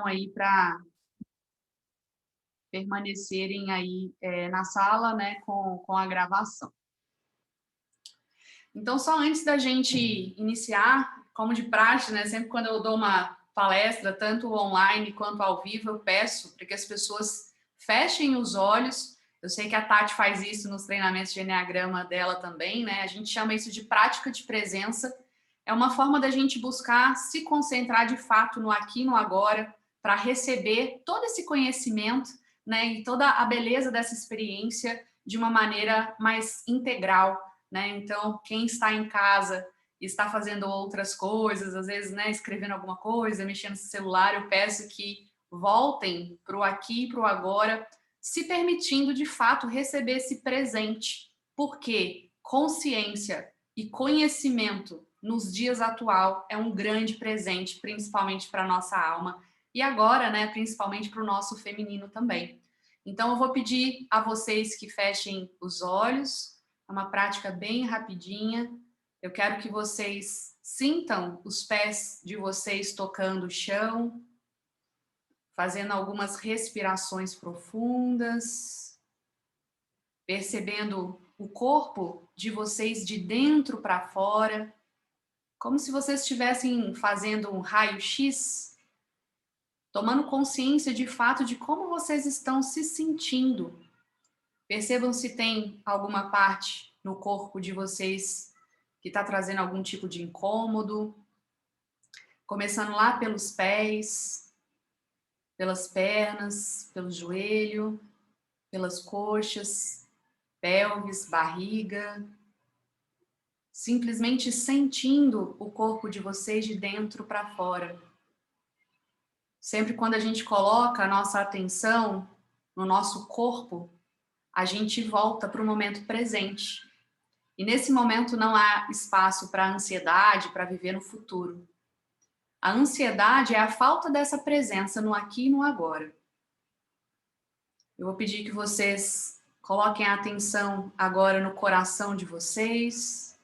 aí para permanecerem aí na sala, né, com a gravação. Então, só antes da gente iniciar, como de praxe, né, sempre quando eu dou uma palestra, tanto online quanto ao vivo, eu peço para que as pessoas fechem os olhos. Eu sei que a Tati faz isso nos treinamentos de Enneagrama dela também, né? A gente chama isso de prática de presença. É uma forma da gente buscar se concentrar de fato no aqui e no agora, para receber todo esse conhecimento, né, e toda a beleza dessa experiência de uma maneira mais integral, né? Então, quem está em casa e está fazendo outras coisas, às vezes, né, escrevendo alguma coisa, mexendo no celular, eu peço que voltem para o aqui e para o agora, se permitindo, de fato, receber esse presente. Porque consciência e conhecimento nos dias atual é um grande presente, principalmente para a nossa alma. E agora, né, principalmente para o nosso feminino também. Então, eu vou pedir a vocês que fechem os olhos. É uma prática bem rapidinha. Eu quero que vocês sintam os pés de vocês tocando o chão, fazendo algumas respirações profundas, percebendo o corpo de vocês de dentro para fora, como se vocês estivessem fazendo um raio-x, tomando consciência de fato de como vocês estão se sentindo. Percebam se tem alguma parte no corpo de vocês que está trazendo algum tipo de incômodo, começando lá pelos pés, pelas pernas, pelo joelho, pelas coxas, pelvis, barriga, simplesmente sentindo o corpo de vocês de dentro para fora. Sempre quando a gente coloca a nossa atenção no nosso corpo, a gente volta para o momento presente. E nesse momento não há espaço para ansiedade, para viver no futuro. A ansiedade é a falta dessa presença no aqui e no agora. Eu vou pedir que vocês coloquem a atenção agora no coração de vocês.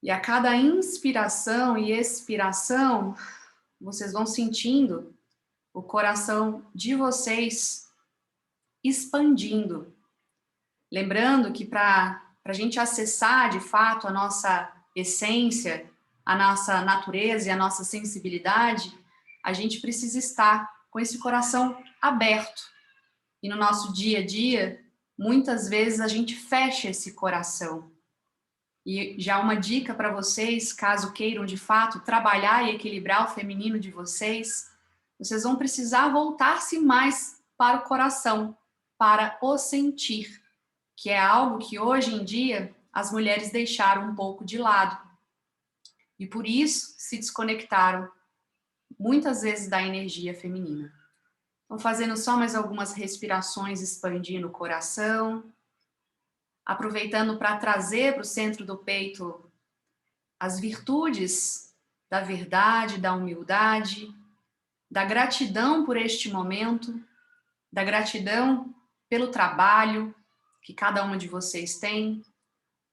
E a cada inspiração e expiração, vocês vão sentindo o coração de vocês expandindo. Lembrando que para a gente acessar de fato a nossa essência, a nossa natureza e a nossa sensibilidade, a gente precisa estar com esse coração aberto. E no nosso dia a dia, muitas vezes a gente fecha esse coração. E já uma dica para vocês, caso queiram de fato trabalhar e equilibrar o feminino de vocês, vocês vão precisar voltar-se mais para o coração, para o sentir, que é algo que hoje em dia as mulheres deixaram um pouco de lado. E por isso se desconectaram muitas vezes da energia feminina. Então, fazendo só mais algumas respirações, expandindo o coração, aproveitando para trazer para o centro do peito as virtudes da verdade, da humildade, da gratidão por este momento, da gratidão pelo trabalho que cada uma de vocês tem,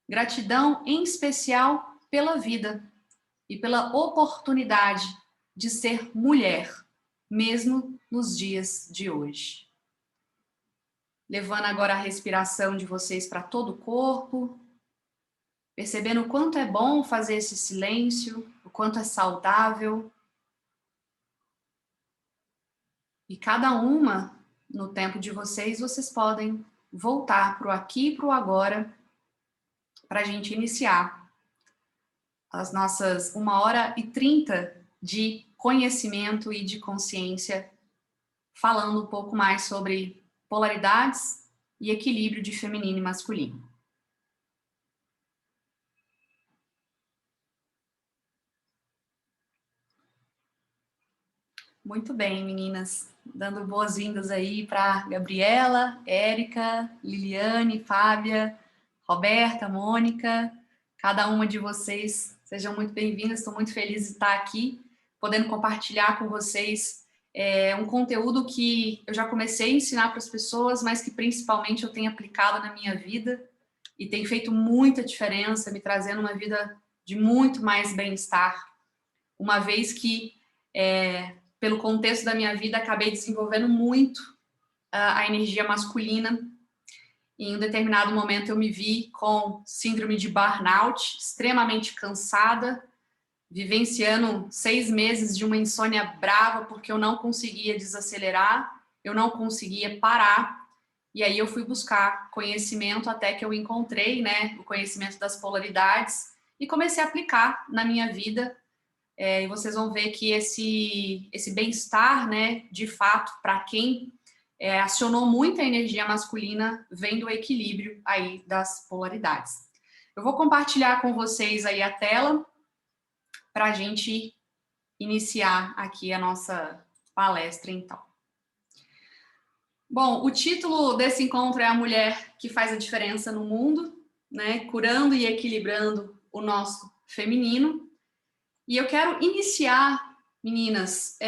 gratidão em especial pela vida e pela oportunidade de ser mulher, mesmo nos dias de hoje. Levando agora a respiração de vocês para todo o corpo, percebendo o quanto é bom fazer esse silêncio, o quanto é saudável. E cada uma, no tempo de vocês, vocês podem voltar para o aqui e para o agora, para a gente iniciar as nossas 1h30 de conhecimento e de consciência, falando um pouco mais sobre polaridades e equilíbrio de feminino e masculino. Muito bem, meninas. Dando boas-vindas aí para Gabriela, Érica, Liliane, Fábia, Roberta, Mônica. Cada uma de vocês, sejam muito bem-vindas. Estou muito feliz de estar aqui, podendo compartilhar com vocês um conteúdo que eu já comecei a ensinar para as pessoas, mas que principalmente eu tenho aplicado na minha vida e tem feito muita diferença, me trazendo uma vida de muito mais bem-estar, uma vez que pelo contexto da minha vida, acabei desenvolvendo muito a energia masculina. Em um determinado momento eu me vi com síndrome de burnout, extremamente cansada, vivenciando 6 meses de uma insônia brava, porque eu não conseguia desacelerar, eu não conseguia parar. E aí eu fui buscar conhecimento até que eu encontrei, né, o conhecimento das polaridades e comecei a aplicar na minha vida. E vocês vão ver que esse bem-estar, né, de fato, para quem acionou muito a energia masculina, vem do equilíbrio aí das polaridades. Eu vou compartilhar com vocês aí a tela para a gente iniciar aqui a nossa palestra, então. Bom, o título desse encontro é A Mulher que Faz a Diferença no Mundo, né? Curando e equilibrando o nosso feminino. E eu quero iniciar, meninas,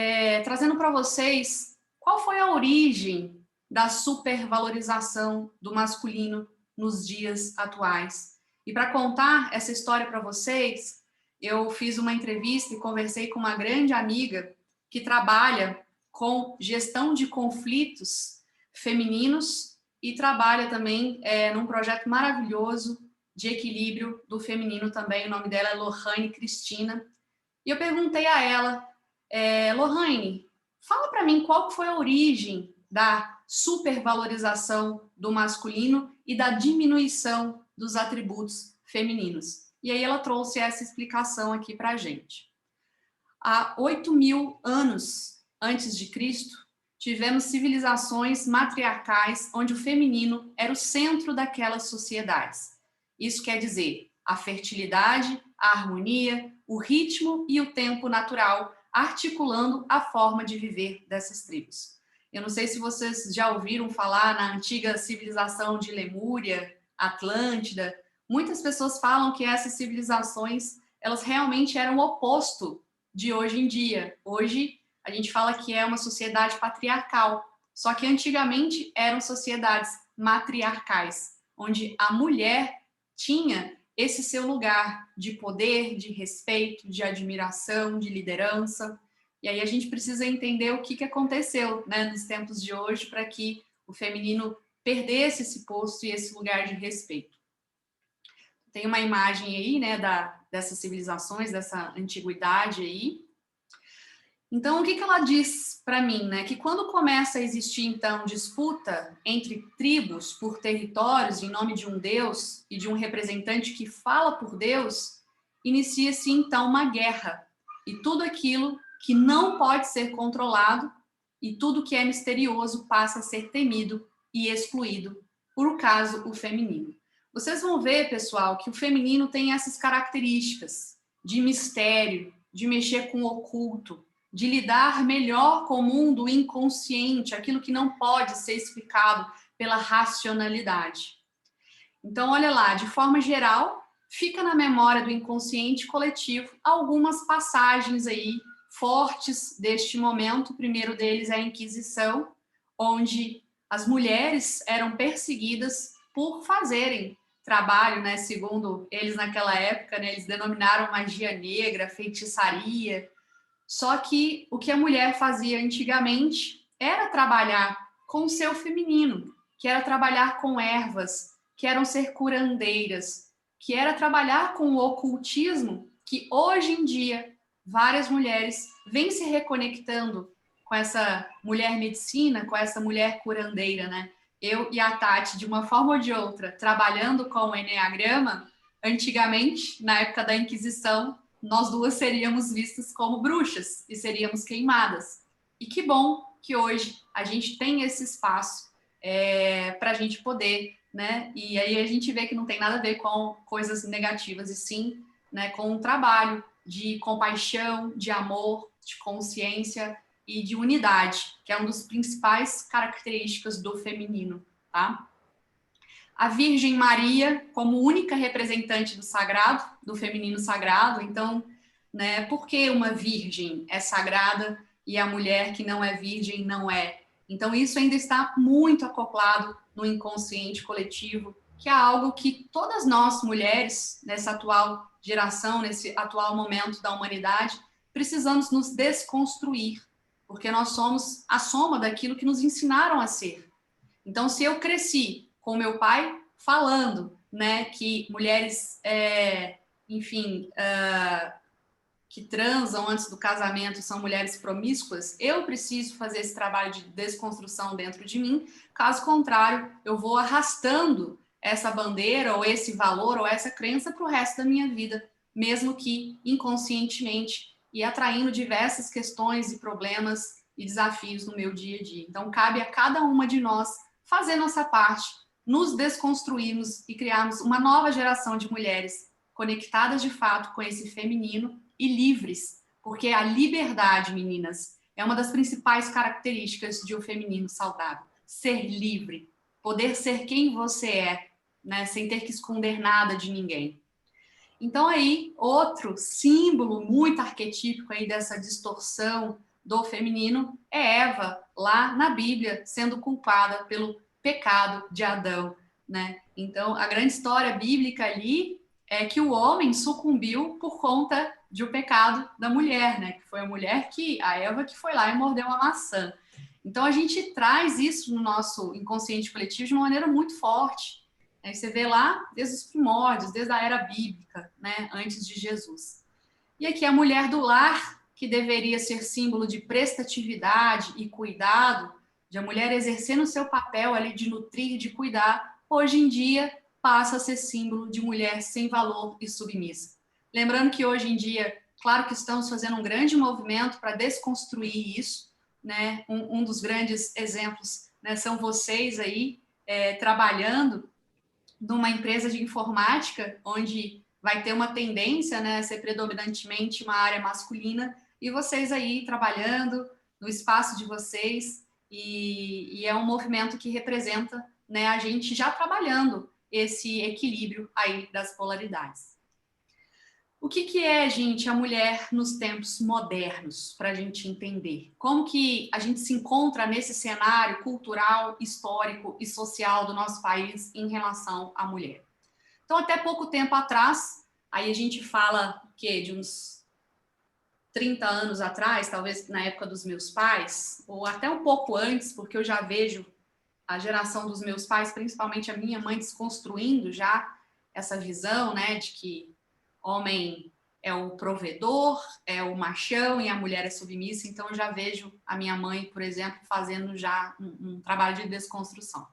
trazendo para vocês qual foi a origem da supervalorização do masculino nos dias atuais. E para contar essa história para vocês, eu fiz uma entrevista e conversei com uma grande amiga que trabalha com gestão de conflitos femininos e trabalha também num projeto maravilhoso de equilíbrio do feminino também. O nome dela é Lohane Cristina. E eu perguntei a ela, Lohane, fala para mim qual foi a origem da supervalorização do masculino e da diminuição dos atributos femininos. E aí ela trouxe essa explicação aqui para a gente. Há 8.000 anos antes de Cristo, tivemos civilizações matriarcais onde o feminino era o centro daquelas sociedades. Isso quer dizer a fertilidade, a harmonia, o ritmo e o tempo natural, articulando a forma de viver dessas tribos. Eu não sei se vocês já ouviram falar na antiga civilização de Lemúria, Atlântida. Muitas pessoas falam que essas civilizações, elas realmente eram o oposto de hoje em dia. Hoje, a gente fala que é uma sociedade patriarcal, só que antigamente eram sociedades matriarcais, onde a mulher tinha esse seu lugar de poder, de respeito, de admiração, de liderança. E aí a gente precisa entender o que aconteceu, né, nos tempos de hoje para que o feminino perdesse esse posto e esse lugar de respeito. Tem uma imagem aí, né, dessas civilizações, dessa antiguidade aí. Então, o que ela diz para mim, né? Que quando começa a existir, então, disputa entre tribos por territórios em nome de um Deus e de um representante que fala por Deus, inicia-se, então, uma guerra. E tudo aquilo que não pode ser controlado e tudo que é misterioso passa a ser temido e excluído, por caso, o feminino. Vocês vão ver, pessoal, que o feminino tem essas características de mistério, de mexer com o oculto, de lidar melhor com o mundo inconsciente, aquilo que não pode ser explicado pela racionalidade. Então, olha lá, de forma geral, fica na memória do inconsciente coletivo algumas passagens aí fortes deste momento. O primeiro deles é a Inquisição, onde as mulheres eram perseguidas por fazerem trabalho, né, segundo eles naquela época, né, eles denominaram magia negra, feitiçaria. Só que o que a mulher fazia antigamente era trabalhar com o seu feminino, que era trabalhar com ervas, que eram ser curandeiras, que era trabalhar com o ocultismo, que hoje em dia várias mulheres vêm se reconectando com essa mulher medicina, com essa mulher curandeira, né? Eu e a Tati, de uma forma ou de outra, trabalhando com o Eneagrama, antigamente, na época da Inquisição, nós duas seríamos vistas como bruxas e seríamos queimadas. E que bom que hoje a gente tem esse espaço para a gente poder, né? E aí a gente vê que não tem nada a ver com coisas negativas, e sim, né, com um trabalho de compaixão, de amor, de consciência e de unidade, que é uma das principais características do feminino, tá? A Virgem Maria como única representante do sagrado, do feminino sagrado. Então, né, por que uma virgem é sagrada e a mulher que não é virgem não é? Então, isso ainda está muito acoplado no inconsciente coletivo, que é algo que todas nós, mulheres, nessa atual geração, nesse atual momento da humanidade, precisamos nos desconstruir, porque nós somos a soma daquilo que nos ensinaram a ser. Então, se eu cresci com meu pai falando, né, que mulheres, enfim, que transam antes do casamento são mulheres promíscuas, eu preciso fazer esse trabalho de desconstrução dentro de mim. Caso contrário, eu vou arrastando essa bandeira ou esse valor ou essa crença para o resto da minha vida, mesmo que inconscientemente, e atraindo diversas questões e problemas e desafios no meu dia a dia. Então, cabe a cada uma de nós fazer nossa parte, nos desconstruirmos e criarmos uma nova geração de mulheres conectadas de fato com esse feminino e livres, porque a liberdade, meninas, é uma das principais características de um feminino saudável. Ser livre, poder ser quem você é, né, sem ter que esconder nada de ninguém. Então aí, outro símbolo muito arquetípico aí dessa distorção do feminino é Eva, lá na Bíblia, sendo culpada pelo pecado de Adão, né? Então, a grande história bíblica ali é que o homem sucumbiu por conta de um pecado da mulher, né? Que foi a Eva, que foi lá e mordeu uma maçã. Então, a gente traz isso no nosso inconsciente coletivo de uma maneira muito forte. Aí você vê lá desde os primórdios, desde a era bíblica, né, antes de Jesus. E aqui a mulher do lar, que deveria ser símbolo de prestatividade e cuidado, de a mulher exercendo o seu papel ali de nutrir, de cuidar, hoje em dia passa a ser símbolo de mulher sem valor e submissa. Lembrando que hoje em dia, claro que estamos fazendo um grande movimento para desconstruir isso, né? Um dos grandes exemplos, né, são vocês aí trabalhando numa empresa de informática, onde vai ter uma tendência, né, a ser predominantemente uma área masculina, e vocês aí trabalhando no espaço de vocês, e é um movimento que representa, né, a gente já trabalhando esse equilíbrio aí das polaridades. O que é, gente, a mulher nos tempos modernos, para a gente entender? Como que a gente se encontra nesse cenário cultural, histórico e social do nosso país em relação à mulher? Então, até pouco tempo atrás, aí a gente fala de uns 30 anos atrás, talvez na época dos meus pais, ou até um pouco antes, porque eu já vejo a geração dos meus pais, principalmente a minha mãe, desconstruindo já essa visão, né, de que homem é o provedor, é o machão e a mulher é submissa. Então, eu já vejo a minha mãe, por exemplo, fazendo já um trabalho de desconstrução.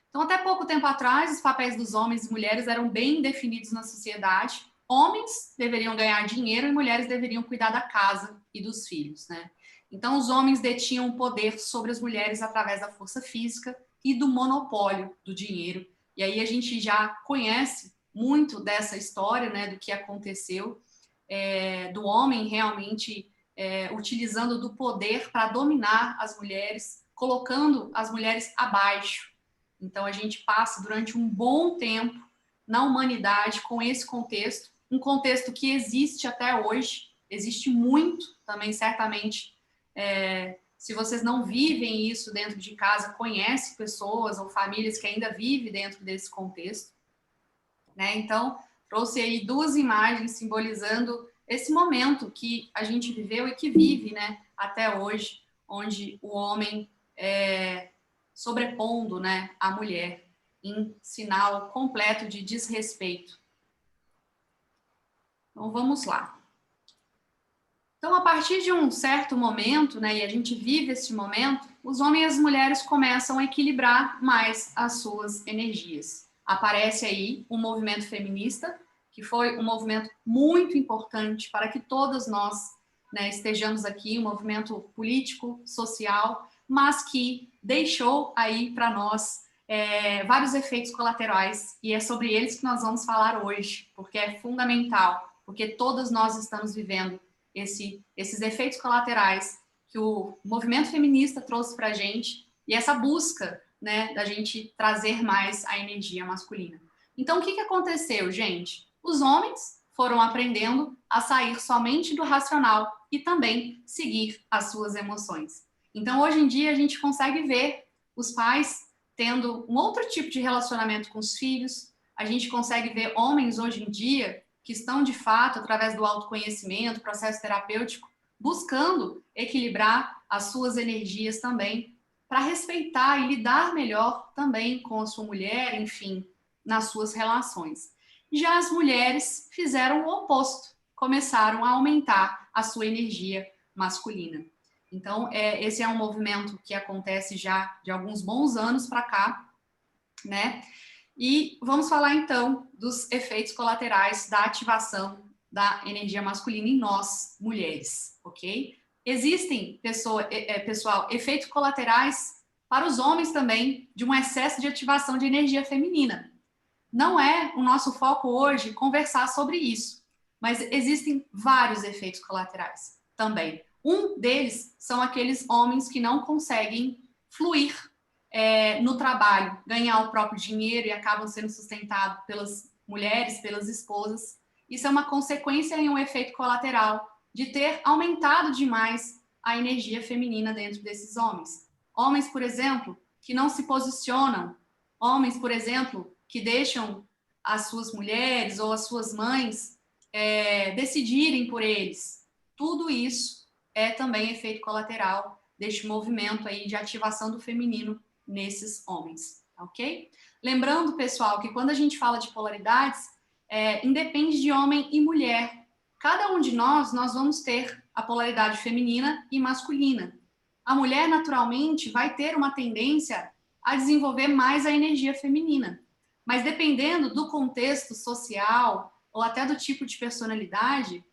Então, até pouco tempo atrás, os papéis dos homens e mulheres eram bem definidos na sociedade. Homens deveriam ganhar dinheiro e mulheres deveriam cuidar da casa e dos filhos, né? Então, os homens detinham o poder sobre as mulheres através da força física e do monopólio do dinheiro. E aí a gente já conhece muito dessa história, né, do que aconteceu, do homem realmente utilizando do poder para dominar as mulheres, colocando as mulheres abaixo. Então, a gente passa durante um bom tempo na humanidade com esse contexto, um contexto que existe até hoje, existe muito também, certamente. Se vocês não vivem isso dentro de casa, conhece pessoas ou famílias que ainda vivem dentro desse contexto, né? Então, trouxe aí duas imagens simbolizando esse momento que a gente viveu e que vive, né, até hoje, onde o homem sobrepondo, né, a mulher em sinal completo de desrespeito. Então, vamos lá. Então, a partir de um certo momento, né, e a gente vive esse momento, os homens e as mulheres começam a equilibrar mais as suas energias. Aparece aí um movimento feminista, que foi um movimento muito importante para que todas nós, né, estejamos aqui, um movimento político, social, mas que deixou aí para nós vários efeitos colaterais, e é sobre eles que nós vamos falar hoje, porque é fundamental, porque todas nós estamos vivendo esses efeitos colaterais que o movimento feminista trouxe para a gente, e essa busca, né, da gente trazer mais a energia masculina. Então, o que aconteceu, gente? Os homens foram aprendendo a sair somente do racional e também seguir as suas emoções. Então, hoje em dia, a gente consegue ver os pais tendo um outro tipo de relacionamento com os filhos, a gente consegue ver homens hoje em dia que estão, de fato, através do autoconhecimento, processo terapêutico, buscando equilibrar as suas energias também, para respeitar e lidar melhor também com a sua mulher, enfim, nas suas relações. Já as mulheres fizeram o oposto, começaram a aumentar a sua energia masculina. Então, esse é um movimento que acontece já de alguns bons anos para cá, né? E vamos falar então dos efeitos colaterais da ativação da energia masculina em nós, mulheres, ok? Existem, pessoal, efeitos colaterais para os homens também de um excesso de ativação de energia feminina. Não é o nosso foco hoje conversar sobre isso, mas existem vários efeitos colaterais também. Um deles são aqueles homens que não conseguem fluir no trabalho, ganhar o próprio dinheiro e acabam sendo sustentados pelas mulheres, pelas esposas. Isso é uma consequência e um efeito colateral de ter aumentado demais a energia feminina dentro desses homens. Homens, por exemplo, que não se posicionam, homens, por exemplo, que deixam as suas mulheres ou as suas mães decidirem por eles. Tudo isso é também efeito colateral deste movimento aí de ativação do feminino nesses homens, ok? Lembrando, pessoal, que quando a gente fala de polaridades, independe de homem e mulher. Cada um de nós vamos ter a polaridade feminina e masculina. A mulher, naturalmente, vai ter uma tendência a desenvolver mais a energia feminina. Mas dependendo do contexto social ou até do tipo de personalidade,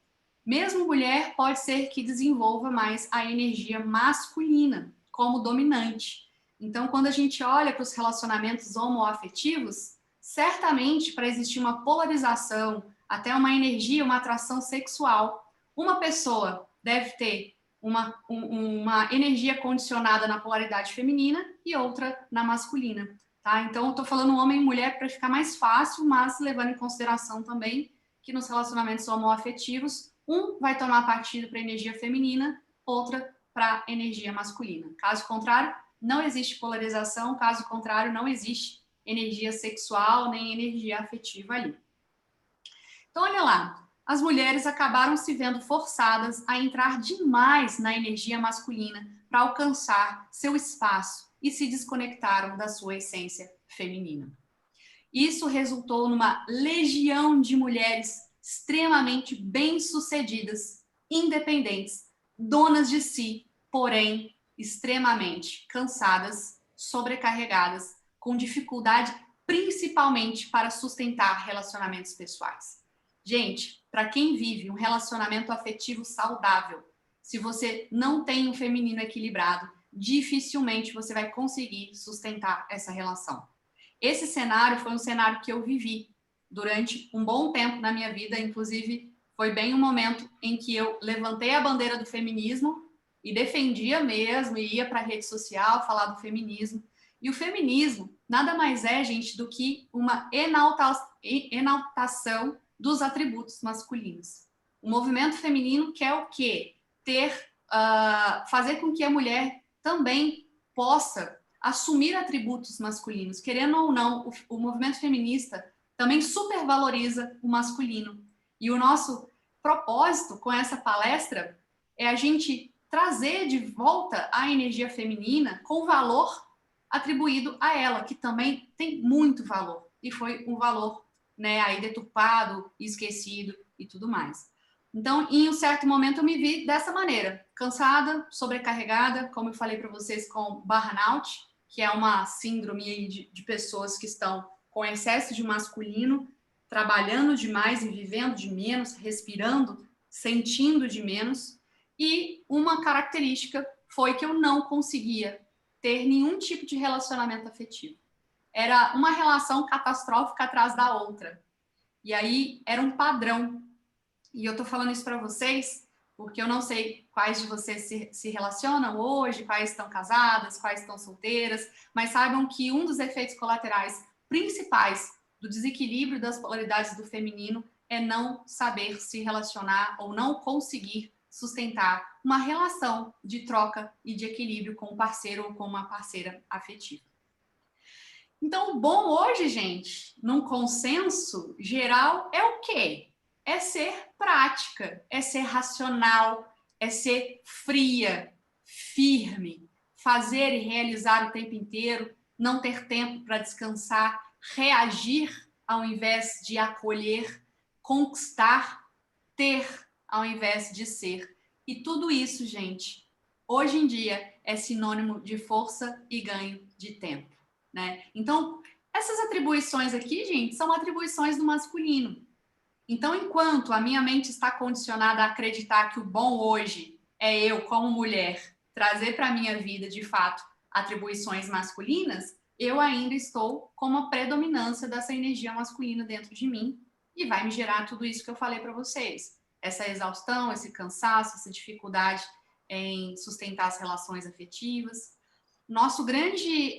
mesmo mulher pode ser que desenvolva mais a energia masculina como dominante. Então, quando a gente olha para os relacionamentos homoafetivos, certamente para existir uma polarização, até uma energia, uma atração sexual, uma pessoa deve ter uma energia condicionada na polaridade feminina e outra na masculina. Tá? Então, eu estou falando homem e mulher para ficar mais fácil, mas levando em consideração também que nos relacionamentos homoafetivos, um vai tomar partido para a energia feminina, outra para a energia masculina. Caso contrário, não existe polarização, caso contrário, não existe energia sexual nem energia afetiva ali. Então, olha lá, as mulheres acabaram se vendo forçadas a entrar demais na energia masculina para alcançar seu espaço e se desconectaram da sua essência feminina. Isso resultou numa legião de mulheres extremamente bem-sucedidas, independentes, donas de si, porém extremamente cansadas, sobrecarregadas, com dificuldade principalmente para sustentar relacionamentos pessoais. Gente, para quem vive um relacionamento afetivo saudável, se você não tem um feminino equilibrado, dificilmente você vai conseguir sustentar essa relação. Esse cenário foi um cenário que eu vivi durante um bom tempo na minha vida, inclusive foi bem um momento em que eu levantei a bandeira do feminismo e defendia mesmo, e ia para a rede social falar do feminismo. E o feminismo nada mais é, gente, do que uma enaltação dos atributos masculinos. O movimento feminino quer o quê? Fazer com que a mulher também possa assumir atributos masculinos. Querendo ou não, o movimento feminista também supervaloriza o masculino. E o nosso propósito com essa palestra é a gente trazer de volta a energia feminina com valor atribuído a ela, que também tem muito valor. E foi um valor, né, aí deturpado, esquecido e tudo mais. Então, em um certo momento, eu me vi dessa maneira, cansada, sobrecarregada, como eu falei para vocês, com burnout, que é uma síndrome de pessoas que estão com excesso de masculino, trabalhando demais e vivendo de menos, respirando, sentindo de menos. E uma característica foi que eu não conseguia ter nenhum tipo de relacionamento afetivo. Era uma relação catastrófica atrás da outra. E aí era um padrão. E eu tô falando isso para vocês porque eu não sei quais de vocês se relacionam hoje, quais estão casadas, quais estão solteiras, mas saibam que um dos efeitos colaterais principais do desequilíbrio das polaridades do feminino é não saber se relacionar ou não conseguir sustentar uma relação de troca e de equilíbrio com um parceiro ou com uma parceira afetiva. Então, o bom hoje, gente, num consenso geral, é o quê? É ser prática, é ser racional, é ser fria. firme, fazer e realizar o tempo inteiro, não ter tempo para descansar, reagir ao invés de acolher, conquistar, ter ao invés de ser. E tudo isso, gente, hoje em dia é sinônimo de força e ganho de tempo, né? Então, essas atribuições aqui, gente, são atribuições do masculino. Então, enquanto a minha mente está condicionada a acreditar que o bom hoje é eu, como mulher, trazer para a minha vida, de fato, atribuições masculinas, eu ainda estou com uma predominância dessa energia masculina dentro de mim e vai me gerar tudo isso que eu falei para vocês. Essa exaustão, esse cansaço, essa dificuldade em sustentar as relações afetivas. Nosso grande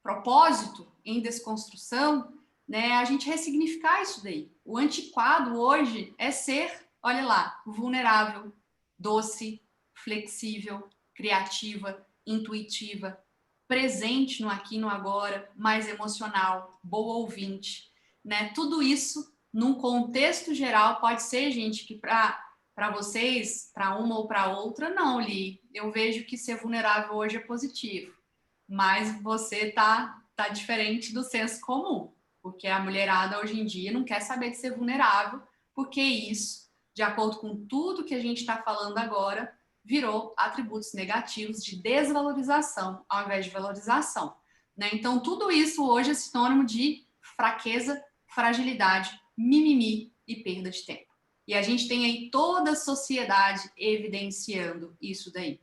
propósito em desconstrução, né, a gente ressignificar isso daí. O antiquado hoje é ser, olha lá, vulnerável, doce, flexível, criativa, intuitiva, presente no aqui e no agora, mais emocional, boa ouvinte, né? Tudo isso num contexto geral pode ser, gente, que para vocês, para uma ou para outra, não, Li. Eu vejo que ser vulnerável hoje é positivo, mas você tá diferente do senso comum, porque a mulherada hoje em dia não quer saber de ser vulnerável, porque isso, de acordo com tudo que a gente está falando agora, virou atributos negativos de desvalorização ao invés de valorização, né? Então, tudo isso hoje é sinônimo de fraqueza, fragilidade, mimimi e perda de tempo. E a gente tem aí toda a sociedade evidenciando isso daí.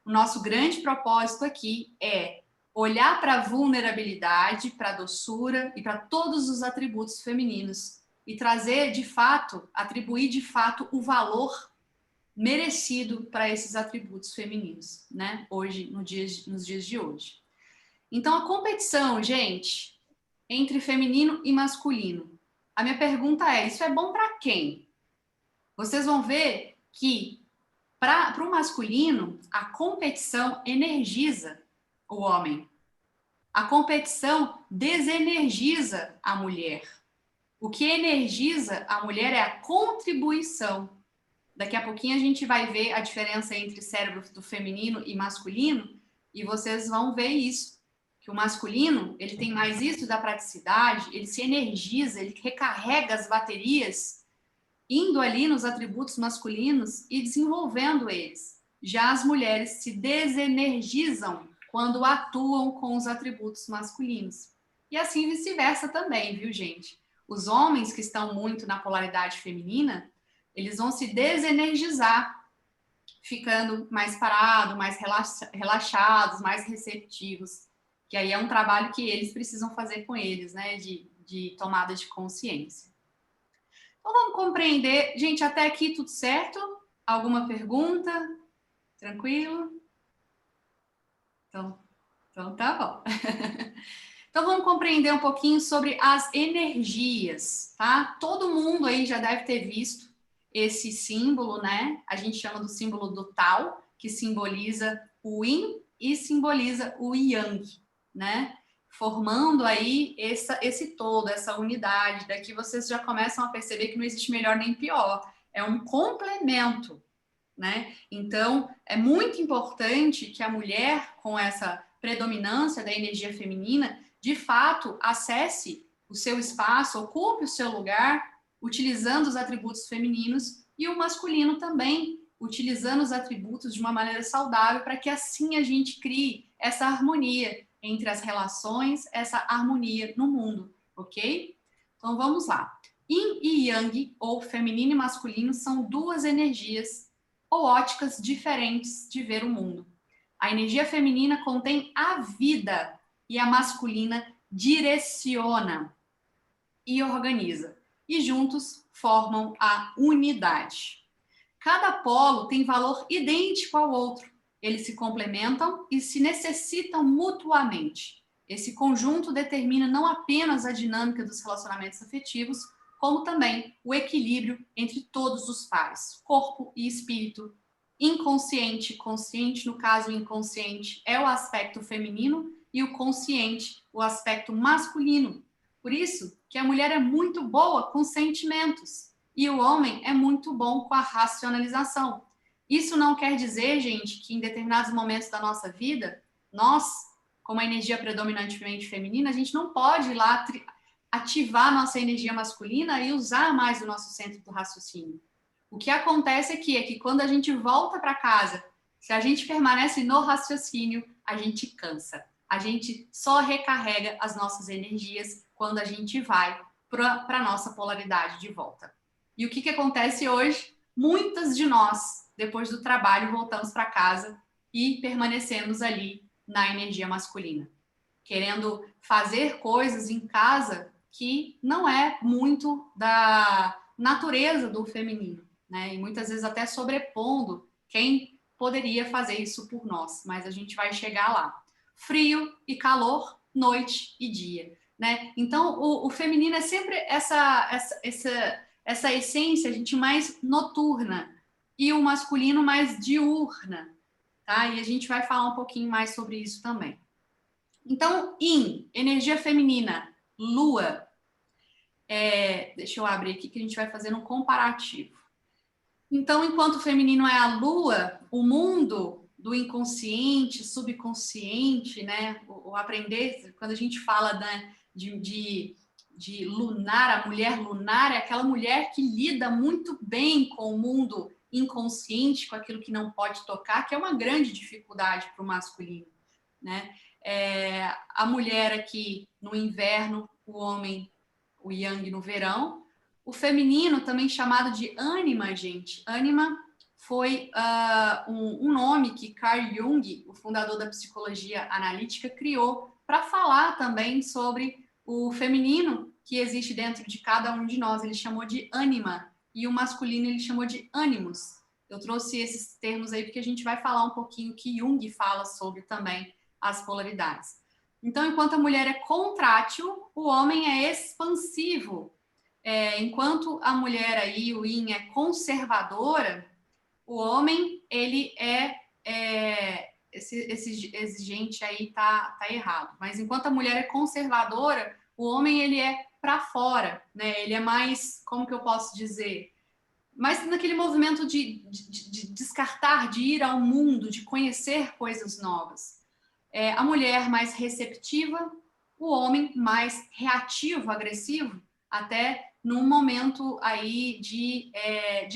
O nosso grande propósito aqui é olhar para a vulnerabilidade, para a doçura e para todos os atributos femininos e trazer, de fato, atribuir, de fato, o valor merecido para esses atributos femininos, né? Hoje, nos dias de hoje. Então, a competição, gente, entre feminino e masculino. A minha pergunta é, isso é bom para quem? Vocês vão ver que para o masculino, a competição energiza o homem. A competição desenergiza a mulher. O que energiza a mulher é a contribuição. Daqui a pouquinho a gente vai ver a diferença entre cérebro do feminino e masculino e vocês vão ver isso. Que o masculino, ele tem mais isso da praticidade, ele se energiza, ele recarrega as baterias indo ali nos atributos masculinos e desenvolvendo eles. Já as mulheres se desenergizam quando atuam com os atributos masculinos. E assim vice-versa também, viu, gente? Os homens que estão muito na polaridade feminina, eles vão se desenergizar, ficando mais parados, mais relaxados, mais receptivos. Que aí é um trabalho que eles precisam fazer com eles, né? De tomada de consciência. Então, vamos compreender. Gente, até aqui tudo certo? Alguma pergunta? Tranquilo? Então tá bom. Então, vamos compreender um pouquinho sobre as energias, tá? Todo mundo aí já deve ter visto esse símbolo, né? A gente chama do símbolo do Tao, que simboliza o Yin e simboliza o Yang, né? Formando aí esse todo, essa unidade. Daqui vocês já começam a perceber que não existe melhor nem pior. É um complemento, né? Então, é muito importante que a mulher, com essa predominância da energia feminina, de fato, acesse o seu espaço, ocupe o seu lugar, utilizando os atributos femininos, e o masculino também, utilizando os atributos de uma maneira saudável, para que assim a gente crie essa harmonia entre as relações, essa harmonia no mundo, ok? Então, vamos lá. Yin e Yang, ou feminino e masculino, são duas energias ou óticas diferentes de ver o mundo. A energia feminina contém a vida e a masculina direciona e organiza. E juntos formam a unidade. Cada polo tem valor idêntico ao outro. Eles se complementam e se necessitam mutuamente. Esse conjunto determina não apenas a dinâmica dos relacionamentos afetivos, como também o equilíbrio entre todos os pares, corpo e espírito, inconsciente, consciente, no caso o inconsciente é o aspecto feminino e o consciente, o aspecto masculino. Por isso que a mulher é muito boa com sentimentos. E o homem é muito bom com a racionalização. Isso não quer dizer, gente, que em determinados momentos da nossa vida, nós, como a energia predominantemente feminina, a gente não pode ir lá ativar nossa energia masculina e usar mais o nosso centro do raciocínio. O que acontece aqui é que quando a gente volta para casa, se a gente permanece no raciocínio, a gente cansa. A gente só recarrega as nossas energias quando a gente vai para a nossa polaridade de volta. E o que acontece hoje? Muitas de nós, depois do trabalho, voltamos para casa e permanecemos ali na energia masculina, querendo fazer coisas em casa que não é muito da natureza do feminino, né? E muitas vezes até sobrepondo quem poderia fazer isso por nós, mas a gente vai chegar lá. Frio e calor, noite e dia, né? Então, o feminino é sempre essa essência, a gente mais noturna, e o masculino mais diurna, tá? E a gente vai falar um pouquinho mais sobre isso também. Então, Yin, energia feminina, Lua. Deixa eu abrir aqui que a gente vai fazer um comparativo. Então, enquanto o feminino é a Lua, o mundo do inconsciente, subconsciente, né? O aprender, quando a gente fala, né, de lunar, a mulher lunar é aquela mulher que lida muito bem com o mundo inconsciente, com aquilo que não pode tocar, que é uma grande dificuldade para o masculino, né? A mulher aqui no inverno, o homem, o yang no verão. O feminino, também chamado de ânima, gente. Ânima foi um nome que Carl Jung, o fundador da psicologia analítica, criou para falar também sobre o feminino que existe dentro de cada um de nós. Ele chamou de ânima, e o masculino ele chamou de ânimos. Eu trouxe esses termos aí porque a gente vai falar um pouquinho que Jung fala sobre também as polaridades. Então, enquanto a mulher é contrátil, o homem é expansivo. Enquanto a mulher aí, o yin, é conservadora, o homem, ele esse exigente aí tá errado. Mas enquanto a mulher é conservadora, o homem, ele é para fora, né? Ele é mais, como que eu posso dizer? Mais naquele movimento de descartar, de ir ao mundo, de conhecer coisas novas. A mulher mais receptiva, o homem mais reativo, agressivo, até num momento aí de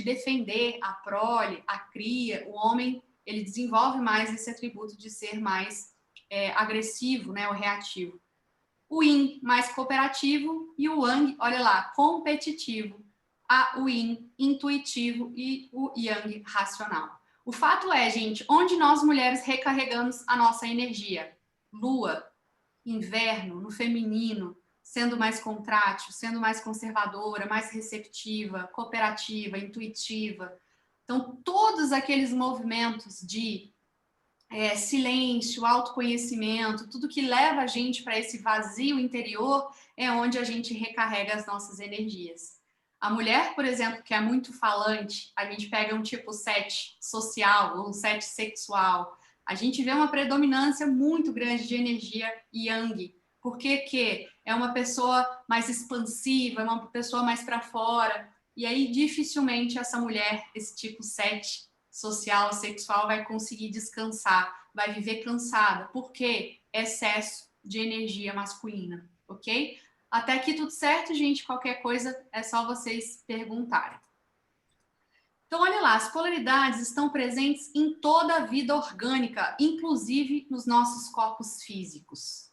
defender a prole, a cria. O homem, ele desenvolve mais esse atributo de ser mais agressivo, né, o reativo. O yin mais cooperativo e o yang, olha lá, competitivo. O yin intuitivo e o yang racional. O fato é, gente, onde nós mulheres recarregamos a nossa energia? Lua, inverno, no feminino, sendo mais contrátil, sendo mais conservadora, mais receptiva, cooperativa, intuitiva. Então, todos aqueles movimentos de silêncio, autoconhecimento, tudo que leva a gente para esse vazio interior é onde a gente recarrega as nossas energias. A mulher, por exemplo, que é muito falante, a gente pega um tipo 7 social ou um 7 sexual, a gente vê uma predominância muito grande de energia yang, porque é uma pessoa mais expansiva, é uma pessoa mais para fora, e aí dificilmente essa mulher, esse tipo 7 social, sexual, vai conseguir descansar, vai viver cansada. Por quê? Excesso de energia masculina, ok? Até aqui tudo certo, gente? Qualquer coisa é só vocês perguntarem. Então, olha lá, as polaridades estão presentes em toda a vida orgânica, inclusive nos nossos corpos físicos.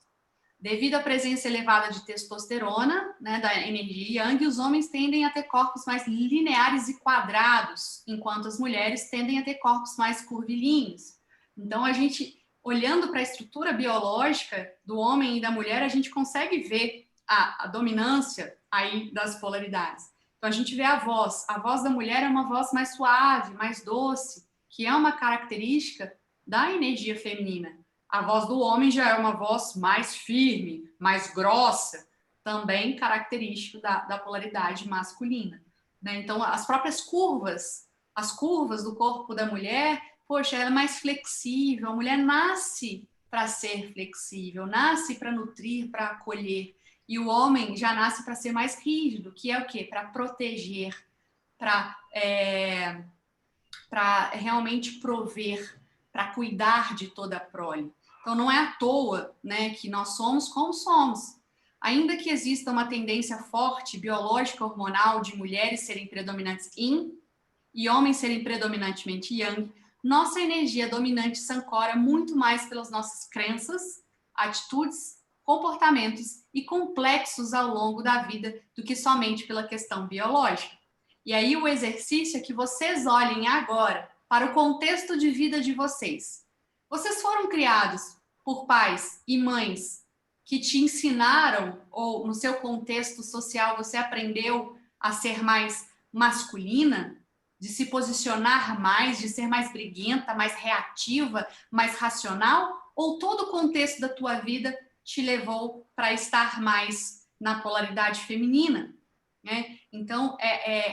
Devido à presença elevada de testosterona, né, da energia yang, os homens tendem a ter corpos mais lineares e quadrados, enquanto as mulheres tendem a ter corpos mais curvilíneos. Então, a gente, olhando para a estrutura biológica do homem e da mulher, a gente consegue ver a dominância aí das polaridades. Então, a gente vê a voz da mulher é uma voz mais suave, mais doce, que é uma característica da energia feminina. A voz do homem já é uma voz mais firme, mais grossa, também característico da polaridade masculina, né? Então, as próprias curvas, as curvas do corpo da mulher, poxa, ela é mais flexível, a mulher nasce para ser flexível, nasce para nutrir, para acolher, e o homem já nasce para ser mais rígido, que é o quê? Para proteger. para realmente prover, para cuidar de toda a prole. Então, não é à toa, né, que nós somos como somos. Ainda que exista uma tendência forte, biológica, hormonal, de mulheres serem predominantes yin e homens serem predominantemente yang, nossa energia dominante se ancora muito mais pelas nossas crenças, atitudes, comportamentos e complexos ao longo da vida do que somente pela questão biológica. E aí o exercício é que vocês olhem agora para o contexto de vida de vocês. Vocês foram criados por pais e mães que te ensinaram, ou no seu contexto social você aprendeu a ser mais masculina, de se posicionar mais, de ser mais briguenta, mais reativa, mais racional? Ou todo o contexto da tua vida te levou para estar mais na polaridade feminina? Né? Então,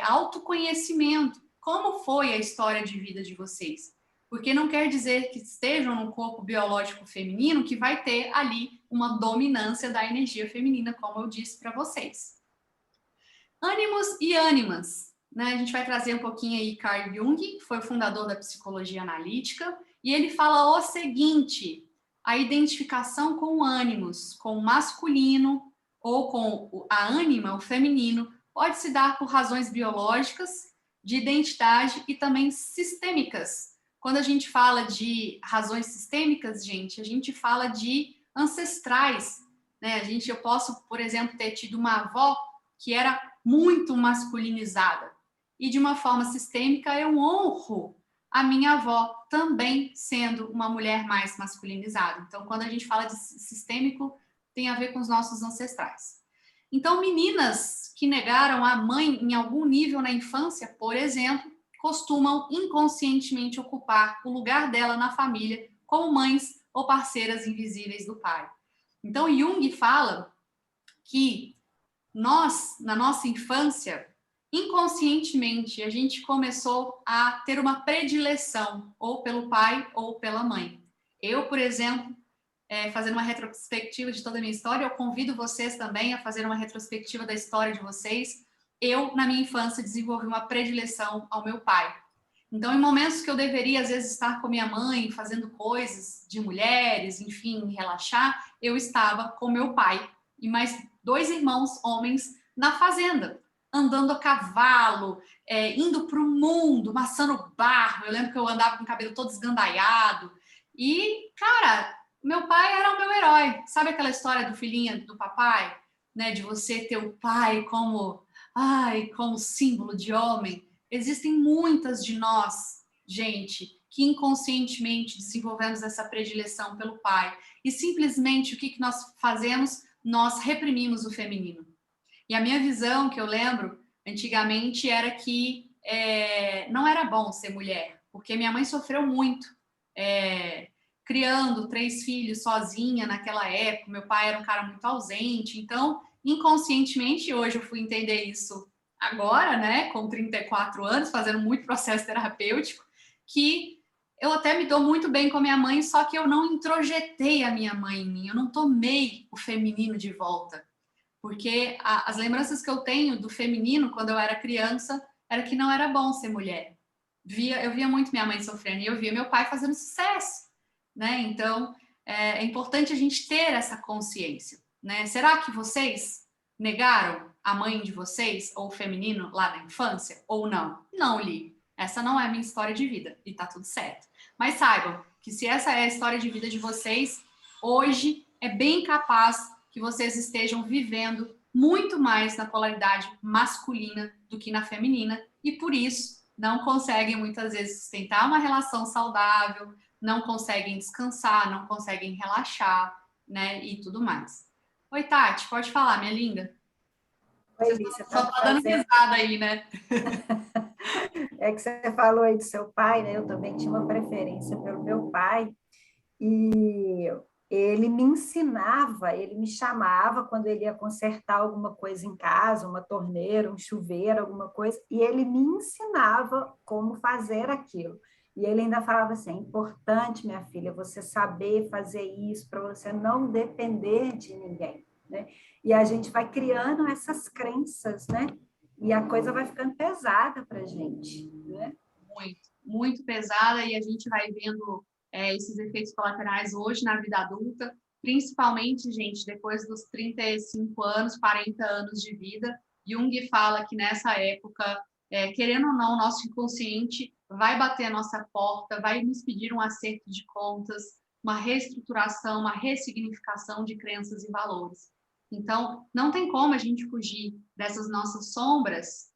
autoconhecimento. Como foi a história de vida de vocês? Porque não quer dizer que estejam no corpo biológico feminino que vai ter ali uma dominância da energia feminina, como eu disse para vocês. Ânimos e ânimas. Né? A gente vai trazer um pouquinho aí Carl Jung, que foi o fundador da psicologia analítica, e ele fala o seguinte: a identificação com o ânimos, com o masculino, ou com a ânima, o feminino, pode se dar por razões biológicas, de identidade e também sistêmicas. Quando a gente fala de razões sistêmicas, gente, a gente fala de ancestrais. Né? Eu posso, por exemplo, ter tido uma avó que era muito masculinizada. E de uma forma sistêmica, eu honro a minha avó também sendo uma mulher mais masculinizada. Então, quando a gente fala de sistêmico, tem a ver com os nossos ancestrais. Então, meninas que negaram a mãe em algum nível na infância, por exemplo, costumam inconscientemente ocupar o lugar dela na família como mães ou parceiras invisíveis do pai. Então, Jung fala que nós, na nossa infância, inconscientemente, a gente começou a ter uma predileção ou pelo pai ou pela mãe. Eu, por exemplo, fazendo uma retrospectiva de toda a minha história, eu convido vocês também a fazer uma retrospectiva da história de vocês. Eu, na minha infância, desenvolvi uma predileção ao meu pai. Então, em momentos que eu deveria, às vezes, estar com minha mãe, fazendo coisas de mulheres, enfim, relaxar, eu estava com meu pai e mais 2 irmãos homens na fazenda, andando a cavalo, indo para o mundo, amassando barro. Eu lembro que eu andava com o cabelo todo esgandaiado. E, cara, meu pai era o meu herói. Sabe aquela história do filhinho do papai? Né, de você ter o pai como símbolo de homem. Existem muitas de nós, gente, que inconscientemente desenvolvemos essa predileção pelo pai. E simplesmente o que nós fazemos? Nós reprimimos o feminino. E a minha visão, que eu lembro, antigamente, era que não era bom ser mulher, porque minha mãe sofreu muito, criando 3 filhos sozinha naquela época. Meu pai era um cara muito ausente, então, inconscientemente, hoje eu fui entender isso agora, né, com 34 anos, fazendo muito processo terapêutico, que eu até me dou muito bem com a minha mãe, só que eu não introjetei a minha mãe em mim, eu não tomei o feminino de volta. Porque as lembranças que eu tenho do feminino, quando eu era criança, era que não era bom ser mulher. Eu via muito minha mãe sofrendo e eu via meu pai fazendo sucesso. Né? Então, é importante a gente ter essa consciência. Né? Será que vocês negaram a mãe de vocês ou o feminino lá na infância? Ou não? Não, Li. Essa não é a minha história de vida e tá tudo certo. Mas saibam que se essa é a história de vida de vocês, hoje é bem capaz que vocês estejam vivendo muito mais na polaridade masculina do que na feminina e por isso não conseguem muitas vezes sustentar uma relação saudável, não conseguem descansar, não conseguem relaxar, né, e tudo mais. Oi, Tati, pode falar, minha linda. Oi, Lícia, só tá dando risada aí, né? É que você falou aí do seu pai, né? Eu também tinha uma preferência pelo meu pai e ele me ensinava, ele me chamava quando ele ia consertar alguma coisa em casa, uma torneira, um chuveiro, alguma coisa, e ele me ensinava como fazer aquilo. E ele ainda falava assim: é importante, minha filha, você saber fazer isso para você não depender de ninguém, né? E a gente vai criando essas crenças, né? e a coisa vai ficando pesada para a gente, né? Muito, muito pesada, e a gente vai vendo esses efeitos colaterais hoje na vida adulta, principalmente, gente, depois dos 35 anos, 40 anos de vida. Jung fala que nessa época, querendo ou não, o nosso inconsciente vai bater a nossa porta, vai nos pedir um acerto de contas, uma reestruturação, uma ressignificação de crenças e valores. Então, não tem como a gente fugir dessas nossas sombras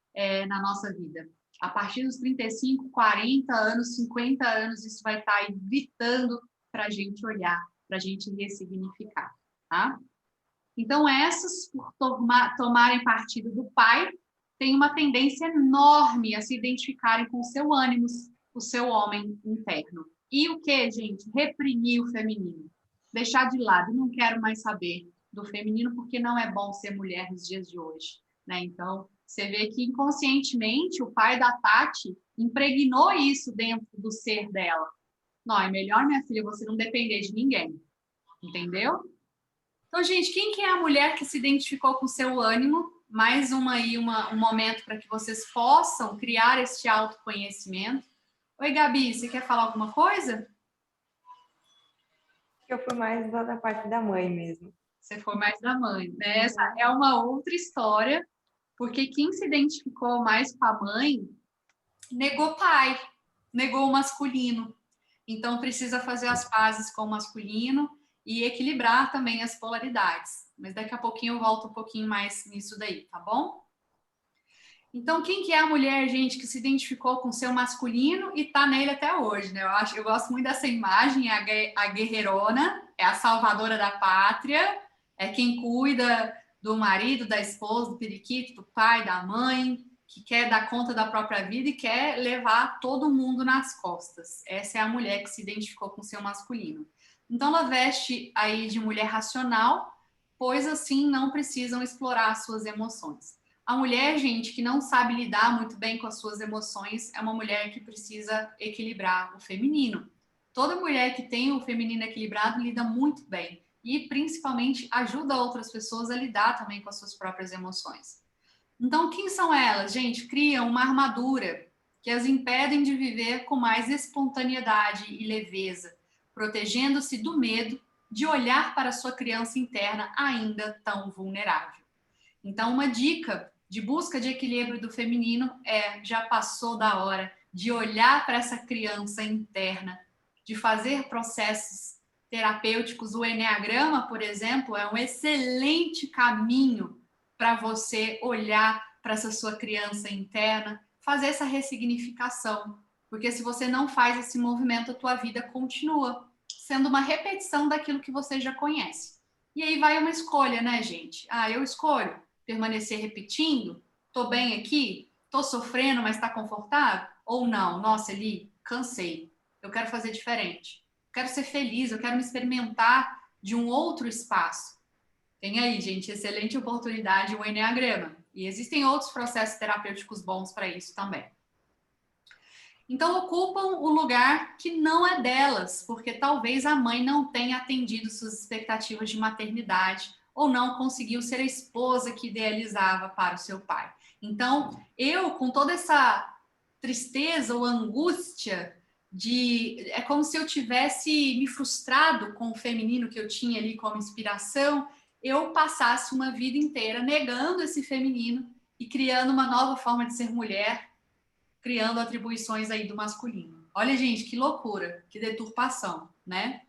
na nossa vida. A partir dos 35, 40 anos, 50 anos, isso vai estar aí gritando para a gente olhar, para a gente ressignificar, tá? Então, essas, por tomarem partido do pai, têm uma tendência enorme a se identificarem com o seu ânimo, o seu homem interno. E o que, gente? Reprimir o feminino. Deixar de lado. Não quero mais saber do feminino, porque não é bom ser mulher nos dias de hoje, né? Então, você vê que inconscientemente o pai da Tati impregnou isso dentro do ser dela. Não, é melhor, minha filha, você não depender de ninguém. Entendeu? Então, gente, quem que é a mulher que se identificou com o seu ânimo? Mais um momento para que vocês possam criar este autoconhecimento. Oi, Gabi, você quer falar alguma coisa? Eu fui mais da parte da mãe mesmo. Você foi mais da mãe, né? Essa é uma outra história, porque quem se identificou mais com a mãe negou pai, negou o masculino. Então, precisa fazer as pazes com o masculino e equilibrar também as polaridades. Mas daqui a pouquinho eu volto um pouquinho mais nisso daí, tá bom? Então, quem que é a mulher, gente, que se identificou com o seu masculino e tá nele até hoje, né? Eu gosto muito dessa imagem, a guerreirona, é a salvadora da pátria, é quem cuida do marido, da esposa, do periquito, do pai, da mãe, que quer dar conta da própria vida e quer levar todo mundo nas costas. Essa é a mulher que se identificou com o seu masculino. Então, ela veste aí de mulher racional, pois assim não precisam explorar as suas emoções. A mulher, gente, que não sabe lidar muito bem com as suas emoções, é uma mulher que precisa equilibrar o feminino. Toda mulher que tem o feminino equilibrado lida muito bem e, principalmente, ajuda outras pessoas a lidar também com as suas próprias emoções. Então, quem são elas? Gente, criam uma armadura que as impedem de viver com mais espontaneidade e leveza, protegendo-se do medo de olhar para a sua criança interna ainda tão vulnerável. Então, uma dica de busca de equilíbrio do feminino já passou da hora de olhar para essa criança interna, de fazer processos terapêuticos. O Eneagrama, por exemplo, é um excelente caminho para você olhar para essa sua criança interna, fazer essa ressignificação, porque se você não faz esse movimento, a tua vida continua sendo uma repetição daquilo que você já conhece. E aí vai uma escolha, né, gente? Eu escolho permanecer repetindo? Tô bem aqui? Tô sofrendo, mas tá confortável? Ou não? Nossa, Eli, cansei. Eu quero fazer diferente. Eu quero ser feliz, eu quero me experimentar de um outro espaço. Tem aí, gente, excelente oportunidade, o Eneagrama. E existem outros processos terapêuticos bons para isso também. Então, ocupam o lugar que não é delas, porque talvez a mãe não tenha atendido suas expectativas de maternidade ou não conseguiu ser a esposa que idealizava para o seu pai. Então, eu, com toda essa tristeza ou angústia, é como se eu tivesse me frustrado com o feminino que eu tinha ali como inspiração, eu passasse uma vida inteira negando esse feminino e criando uma nova forma de ser mulher, criando atribuições aí do masculino. Olha, gente, que loucura, que deturpação, né?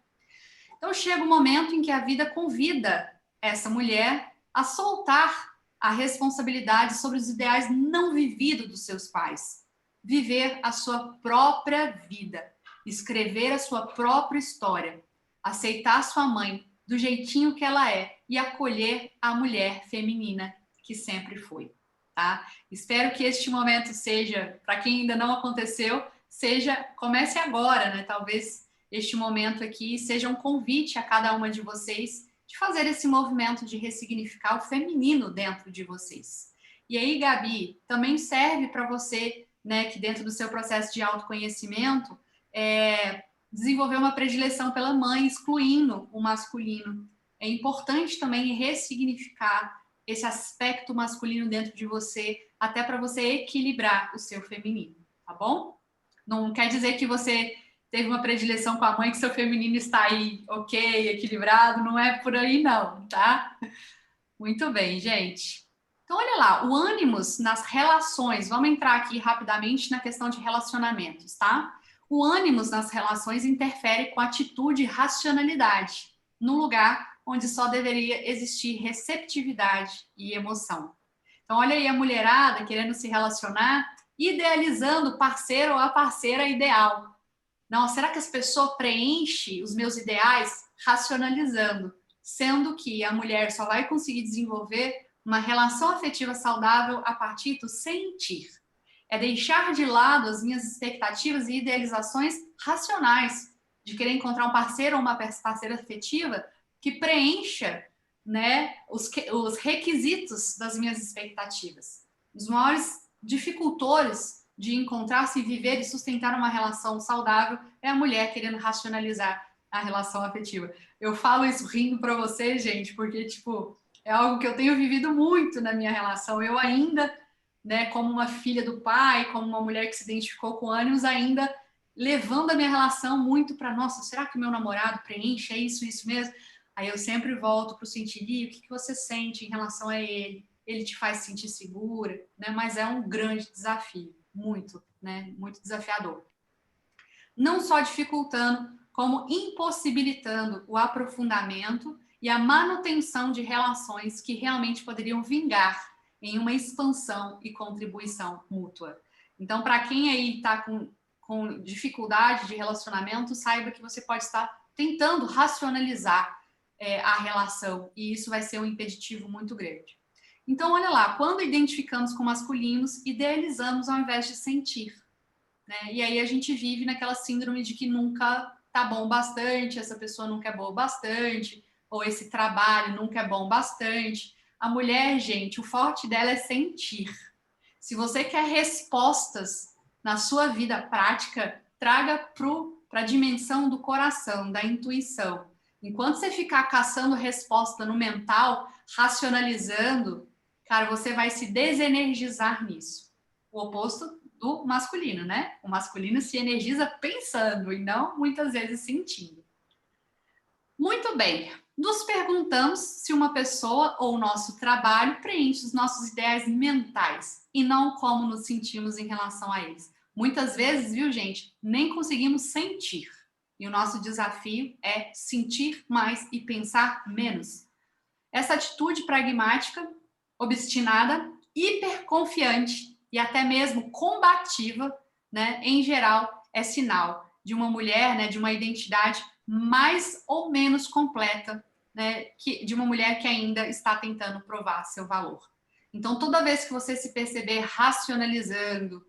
Então chega um momento em que a vida convida essa mulher a soltar a responsabilidade sobre os ideais não vividos dos seus pais, viver a sua própria vida, escrever a sua própria história, aceitar sua mãe do jeitinho que ela é e acolher a mulher feminina que sempre foi, tá? Espero que este momento seja, para quem ainda não aconteceu, comece agora, né? Talvez este momento aqui seja um convite a cada uma de vocês de fazer esse movimento de ressignificar o feminino dentro de vocês. E aí, Gabi, também serve para você, né, que dentro do seu processo de autoconhecimento, desenvolver uma predileção pela mãe, excluindo o masculino. É importante também ressignificar esse aspecto masculino dentro de você, até para você equilibrar o seu feminino, tá bom? Não quer dizer que você teve uma predileção com a mãe, que seu feminino está aí, ok, equilibrado, não é por aí não, tá? Muito bem, gente. Então, olha lá, o ânimos nas relações, vamos entrar aqui rapidamente na questão de relacionamentos, tá? O ânimos nas relações interfere com atitude e racionalidade, no lugar onde só deveria existir receptividade e emoção. Então, olha aí a mulherada querendo se relacionar, idealizando o parceiro ou a parceira ideal. Não, será que as pessoas preenchem os meus ideais racionalizando, sendo que a mulher só vai conseguir desenvolver uma relação afetiva saudável a partir do sentir. É deixar de lado as minhas expectativas e idealizações racionais de querer encontrar um parceiro ou uma parceira afetiva que preencha, né, os requisitos das minhas expectativas. Os maiores dificultores de encontrar-se, viver e sustentar uma relação saudável é a mulher querendo racionalizar a relação afetiva. Eu falo isso rindo para vocês, gente, porque, tipo, é algo que eu tenho vivido muito na minha relação. Eu ainda, né, como uma filha do pai, como uma mulher que se identificou com ânimos, ainda levando a minha relação muito para, nossa, será que o meu namorado preenche? É isso mesmo? Aí eu sempre volto para o sentir, o que você sente em relação a ele? Ele te faz sentir segura, né? Mas é um grande desafio, muito, né? Muito desafiador. Não só dificultando, como impossibilitando o aprofundamento e a manutenção de relações que realmente poderiam vingar em uma expansão e contribuição mútua. Então, para quem aí está com dificuldade de relacionamento, saiba que você pode estar tentando racionalizar a relação, e isso vai ser um impeditivo muito grande. Então, olha lá, quando identificamos com masculinos, idealizamos ao invés de sentir, né? E aí a gente vive naquela síndrome de que nunca tá bom bastante, essa pessoa nunca é boa bastante, ou esse trabalho nunca é bom bastante. A mulher, gente, o forte dela é sentir. Se você quer respostas na sua vida prática, traga para a dimensão do coração, da intuição. Enquanto você ficar caçando resposta no mental, racionalizando, cara, você vai se desenergizar nisso. O oposto do masculino, né? O masculino se energiza pensando e não muitas vezes sentindo. Muito bem. Nos perguntamos se uma pessoa ou o nosso trabalho preenche os nossos ideais mentais e não como nos sentimos em relação a eles. Muitas vezes, viu, gente, nem conseguimos sentir. E o nosso desafio é sentir mais e pensar menos. Essa atitude pragmática, obstinada, hiperconfiante e até mesmo combativa, né, em geral, é sinal de uma mulher, né, de uma identidade mais ou menos completa, né, de uma mulher que ainda está tentando provar seu valor. Então, toda vez que você se perceber racionalizando,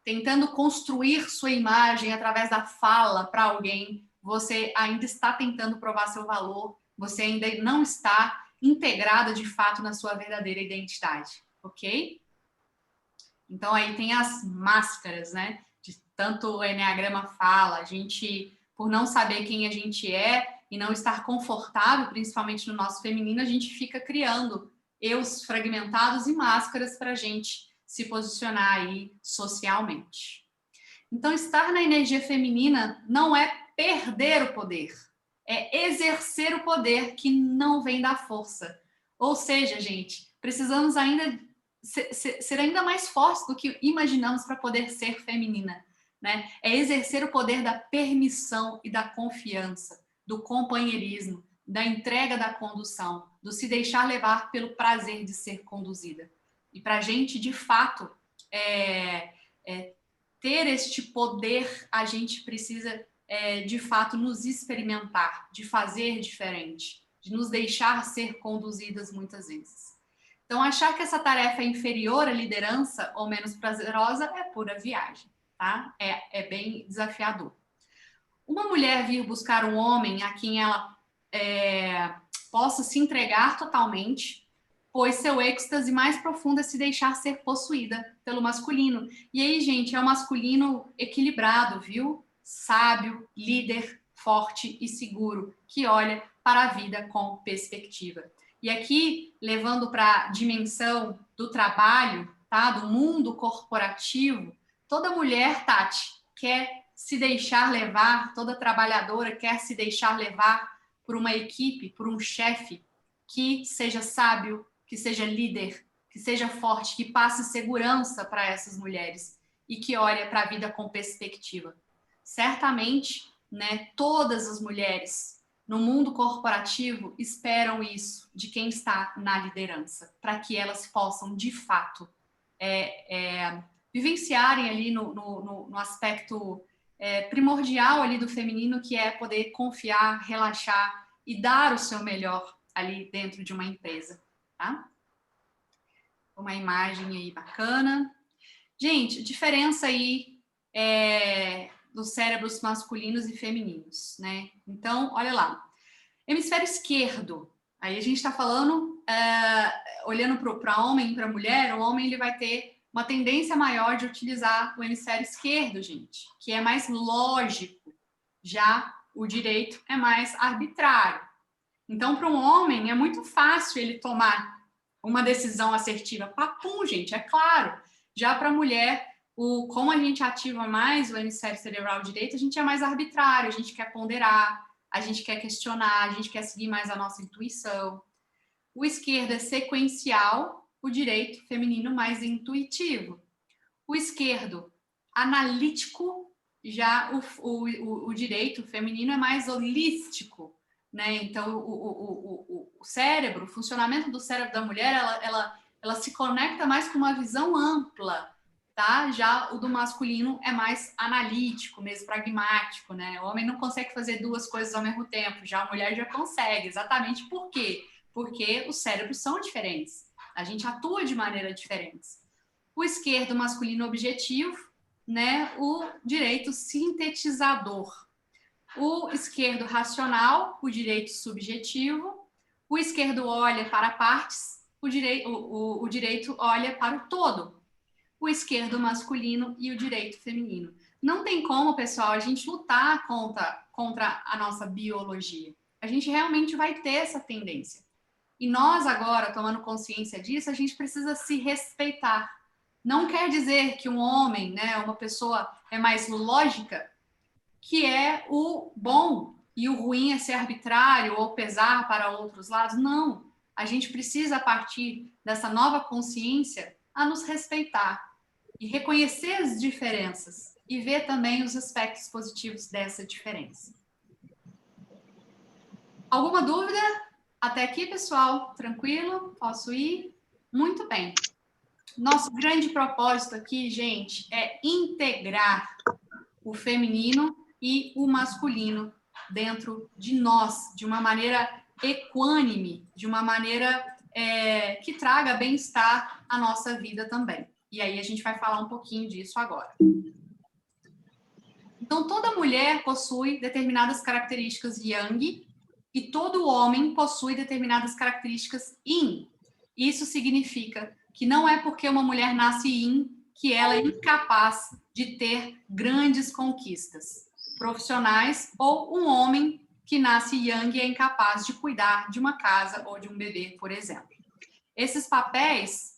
tentando construir sua imagem através da fala para alguém, você ainda está tentando provar seu valor, você ainda não está integrada de fato na sua verdadeira identidade, ok? Então aí tem as máscaras, né? De tanto o Enneagrama fala, a gente, por não saber quem a gente é e não estar confortável, principalmente no nosso feminino, a gente fica criando eus fragmentados e máscaras para a gente se posicionar aí socialmente. Então, estar na energia feminina não é perder o poder, é exercer o poder que não vem da força. Ou seja, gente, precisamos ainda ser ainda mais fortes do que imaginamos para poder ser feminina, né? É exercer o poder da permissão e da confiança, do companheirismo, da entrega da condução, do se deixar levar pelo prazer de ser conduzida. E para a gente, de fato, ter este poder, a gente precisa, de fato, nos experimentar, de fazer diferente, de nos deixar ser conduzidas muitas vezes. Então, achar que essa tarefa é inferior à liderança ou menos prazerosa é pura viagem, tá? É bem desafiador. Uma mulher vir buscar um homem a quem ela possa se entregar totalmente, pois seu êxtase mais profundo é se deixar ser possuída pelo masculino. E aí, gente, é um masculino equilibrado, viu? Sábio, líder, forte e seguro, que olha para a vida com perspectiva. E aqui, levando para a dimensão do trabalho, tá? Do mundo corporativo, toda mulher, Tati, quer se deixar levar, toda trabalhadora quer se deixar levar por uma equipe, por um chefe que seja sábio, que seja líder, que seja forte, que passe segurança para essas mulheres e que olhe para a vida com perspectiva. Certamente, né, todas as mulheres no mundo corporativo esperam isso de quem está na liderança, para que elas possam, de fato, vivenciarem ali no aspecto primordial ali do feminino, que é poder confiar, relaxar e dar o seu melhor ali dentro de uma empresa, tá? Uma imagem aí bacana. Gente, diferença aí dos cérebros masculinos e femininos, né? Então, olha lá. Hemisfério esquerdo. Aí a gente está falando, olhando para homem e para mulher, o homem ele vai ter uma tendência maior de utilizar o hemisfério esquerdo, gente, que é mais lógico. Já o direito é mais arbitrário. Então, para um homem, é muito fácil ele tomar uma decisão assertiva. Papum, gente, é claro. Já para a mulher, como a gente ativa mais o hemisfério cerebral direito, a gente é mais arbitrário, a gente quer ponderar, a gente quer questionar, a gente quer seguir mais a nossa intuição. O esquerdo é sequencial, o direito feminino mais intuitivo. O esquerdo, analítico, já o direito feminino é mais holístico, né? Então, o cérebro, o funcionamento do cérebro da mulher, ela se conecta mais com uma visão ampla, tá? Já o do masculino é mais analítico, mesmo pragmático, né? O homem não consegue fazer duas coisas ao mesmo tempo, já a mulher já consegue. Exatamente por quê? Porque os cérebros são diferentes. A gente atua de maneira diferente. O esquerdo masculino objetivo, né? O direito sintetizador. O esquerdo racional, o direito subjetivo. O esquerdo olha para partes, o direito olha para o todo. O esquerdo masculino e o direito feminino. Não tem como, pessoal, a gente lutar contra a nossa biologia. A gente realmente vai ter essa tendência. E nós agora, tomando consciência disso, a gente precisa se respeitar. Não quer dizer que um homem, né, uma pessoa é mais lógica, que é o bom e o ruim é ser arbitrário ou pesar para outros lados. Não. A gente precisa, a partir dessa nova consciência, a nos respeitar e reconhecer as diferenças e ver também os aspectos positivos dessa diferença. Alguma dúvida? Até aqui, pessoal? Tranquilo? Posso ir? Muito bem. Nosso grande propósito aqui, gente, é integrar o feminino e o masculino dentro de nós, de uma maneira equânime, de uma maneira que traga bem-estar à nossa vida também. E aí a gente vai falar um pouquinho disso agora. Então, toda mulher possui determinadas características yang e todo homem possui determinadas características yin. Isso significa que não é porque uma mulher nasce yin que ela é incapaz de ter grandes conquistas profissionais, ou um homem que nasce yang é incapaz de cuidar de uma casa ou de um bebê, por exemplo. Esses papéis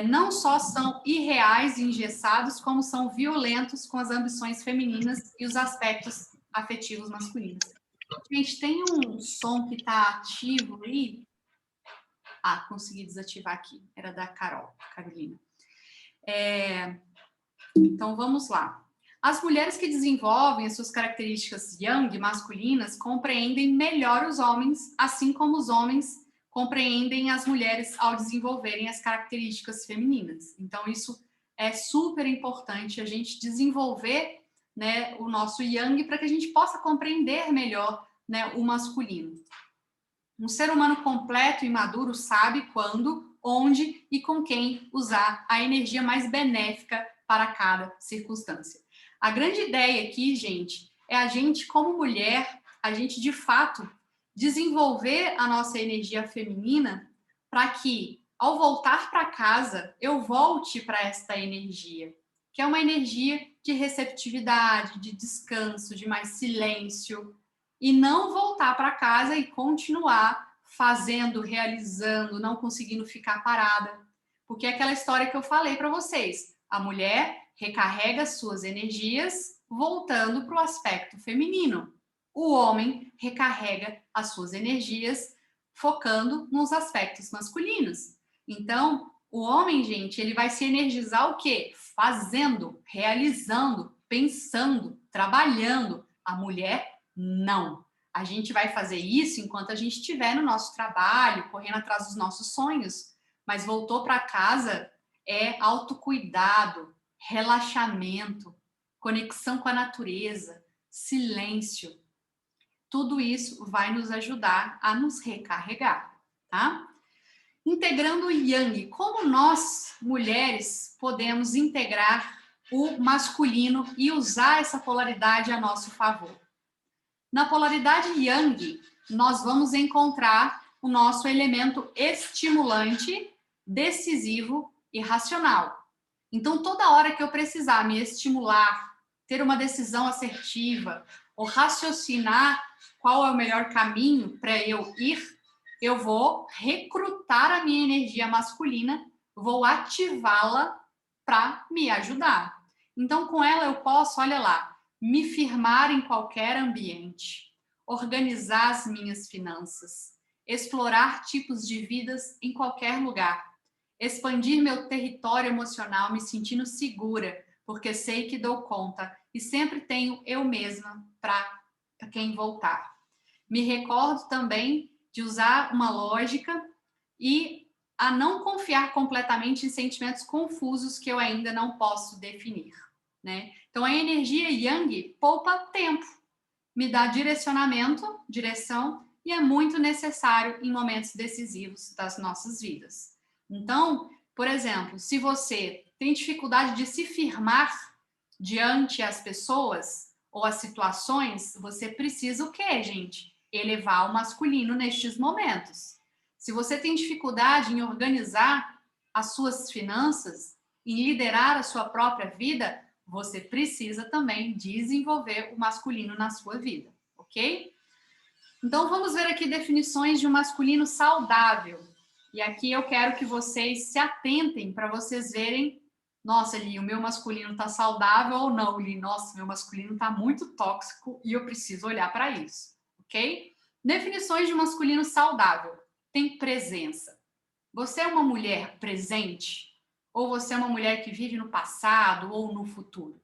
não só são irreais e engessados, como são violentos com as ambições femininas e os aspectos afetivos masculinos. Gente, tem um som que está ativo aí. Ah, consegui desativar aqui. Era da Carolina. Então, vamos lá. As mulheres que desenvolvem as suas características yang, masculinas, compreendem melhor os homens, assim como os homens compreendem as mulheres ao desenvolverem as características femininas. Então, isso é super importante, a gente desenvolver, né, o nosso yang para que a gente possa compreender melhor, né, o masculino. Um ser humano completo e maduro sabe quando, onde e com quem usar a energia mais benéfica para cada circunstância. A grande ideia aqui, gente, é a gente, como mulher, a gente de fato desenvolver a nossa energia feminina para que, ao voltar para casa, eu volte para esta energia, que é uma energia de receptividade, de descanso, de mais silêncio, e não voltar para casa e continuar fazendo, realizando, não conseguindo ficar parada. Porque é aquela história que eu falei para vocês. A mulher recarrega suas energias voltando para o aspecto feminino. O homem recarrega as suas energias focando nos aspectos masculinos. Então, o homem, gente, ele vai se energizar o quê? Fazendo, realizando, pensando, trabalhando. A mulher, não. A gente vai fazer isso enquanto a gente estiver no nosso trabalho, correndo atrás dos nossos sonhos. Mas voltou para casa é autocuidado, relaxamento, conexão com a natureza, silêncio. Tudo isso vai nos ajudar a nos recarregar, tá? Integrando o Yang, como nós, mulheres, podemos integrar o masculino e usar essa polaridade a nosso favor? Na polaridade Yang, nós vamos encontrar o nosso elemento estimulante, decisivo e racional. Então, toda hora que eu precisar me estimular, ter uma decisão assertiva ou raciocinar qual é o melhor caminho para eu ir, eu vou recrutar a minha energia masculina, vou ativá-la para me ajudar. Então, com ela eu posso, olha lá, me firmar em qualquer ambiente, organizar as minhas finanças, explorar tipos de vidas em qualquer lugar, expandir meu território emocional me sentindo segura, porque sei que dou conta e sempre tenho eu mesma para quem voltar. Me recordo também de usar uma lógica e a não confiar completamente em sentimentos confusos que eu ainda não posso definir, né? Então, a energia Yang poupa tempo, me dá direcionamento, direção, e é muito necessário em momentos decisivos das nossas vidas. Então, por exemplo, se você tem dificuldade de se firmar diante as pessoas ou as situações, você precisa o quê, gente? Elevar o masculino nestes momentos. Se você tem dificuldade em organizar as suas finanças, em liderar a sua própria vida, você precisa também desenvolver o masculino na sua vida, ok? Então, vamos ver aqui definições de um masculino saudável. E aqui eu quero que vocês se atentem para vocês verem, nossa, Li, o meu masculino está saudável ou não, Li? Nossa, meu masculino está muito tóxico e eu preciso olhar para isso, ok? Definições de um masculino saudável. Tem presença. Você é uma mulher presente? Ou você é uma mulher que vive no passado ou no futuro?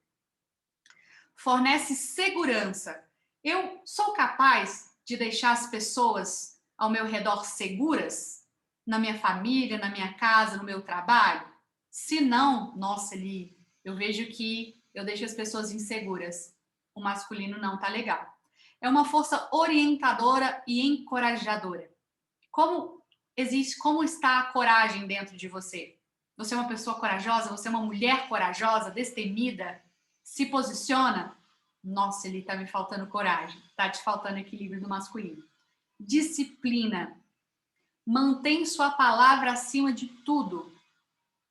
Fornece segurança. Eu sou capaz de deixar as pessoas ao meu redor seguras? Na minha família, na minha casa, no meu trabalho? Se não, nossa, Li, eu vejo que eu deixo as pessoas inseguras. O masculino não tá legal. É uma força orientadora e encorajadora. Como está a coragem dentro de você? Você é uma pessoa corajosa? Você é uma mulher corajosa, destemida? Se posiciona? Nossa, ele tá me faltando coragem. Tá te faltando equilíbrio do masculino. Disciplina. Mantém sua palavra acima de tudo.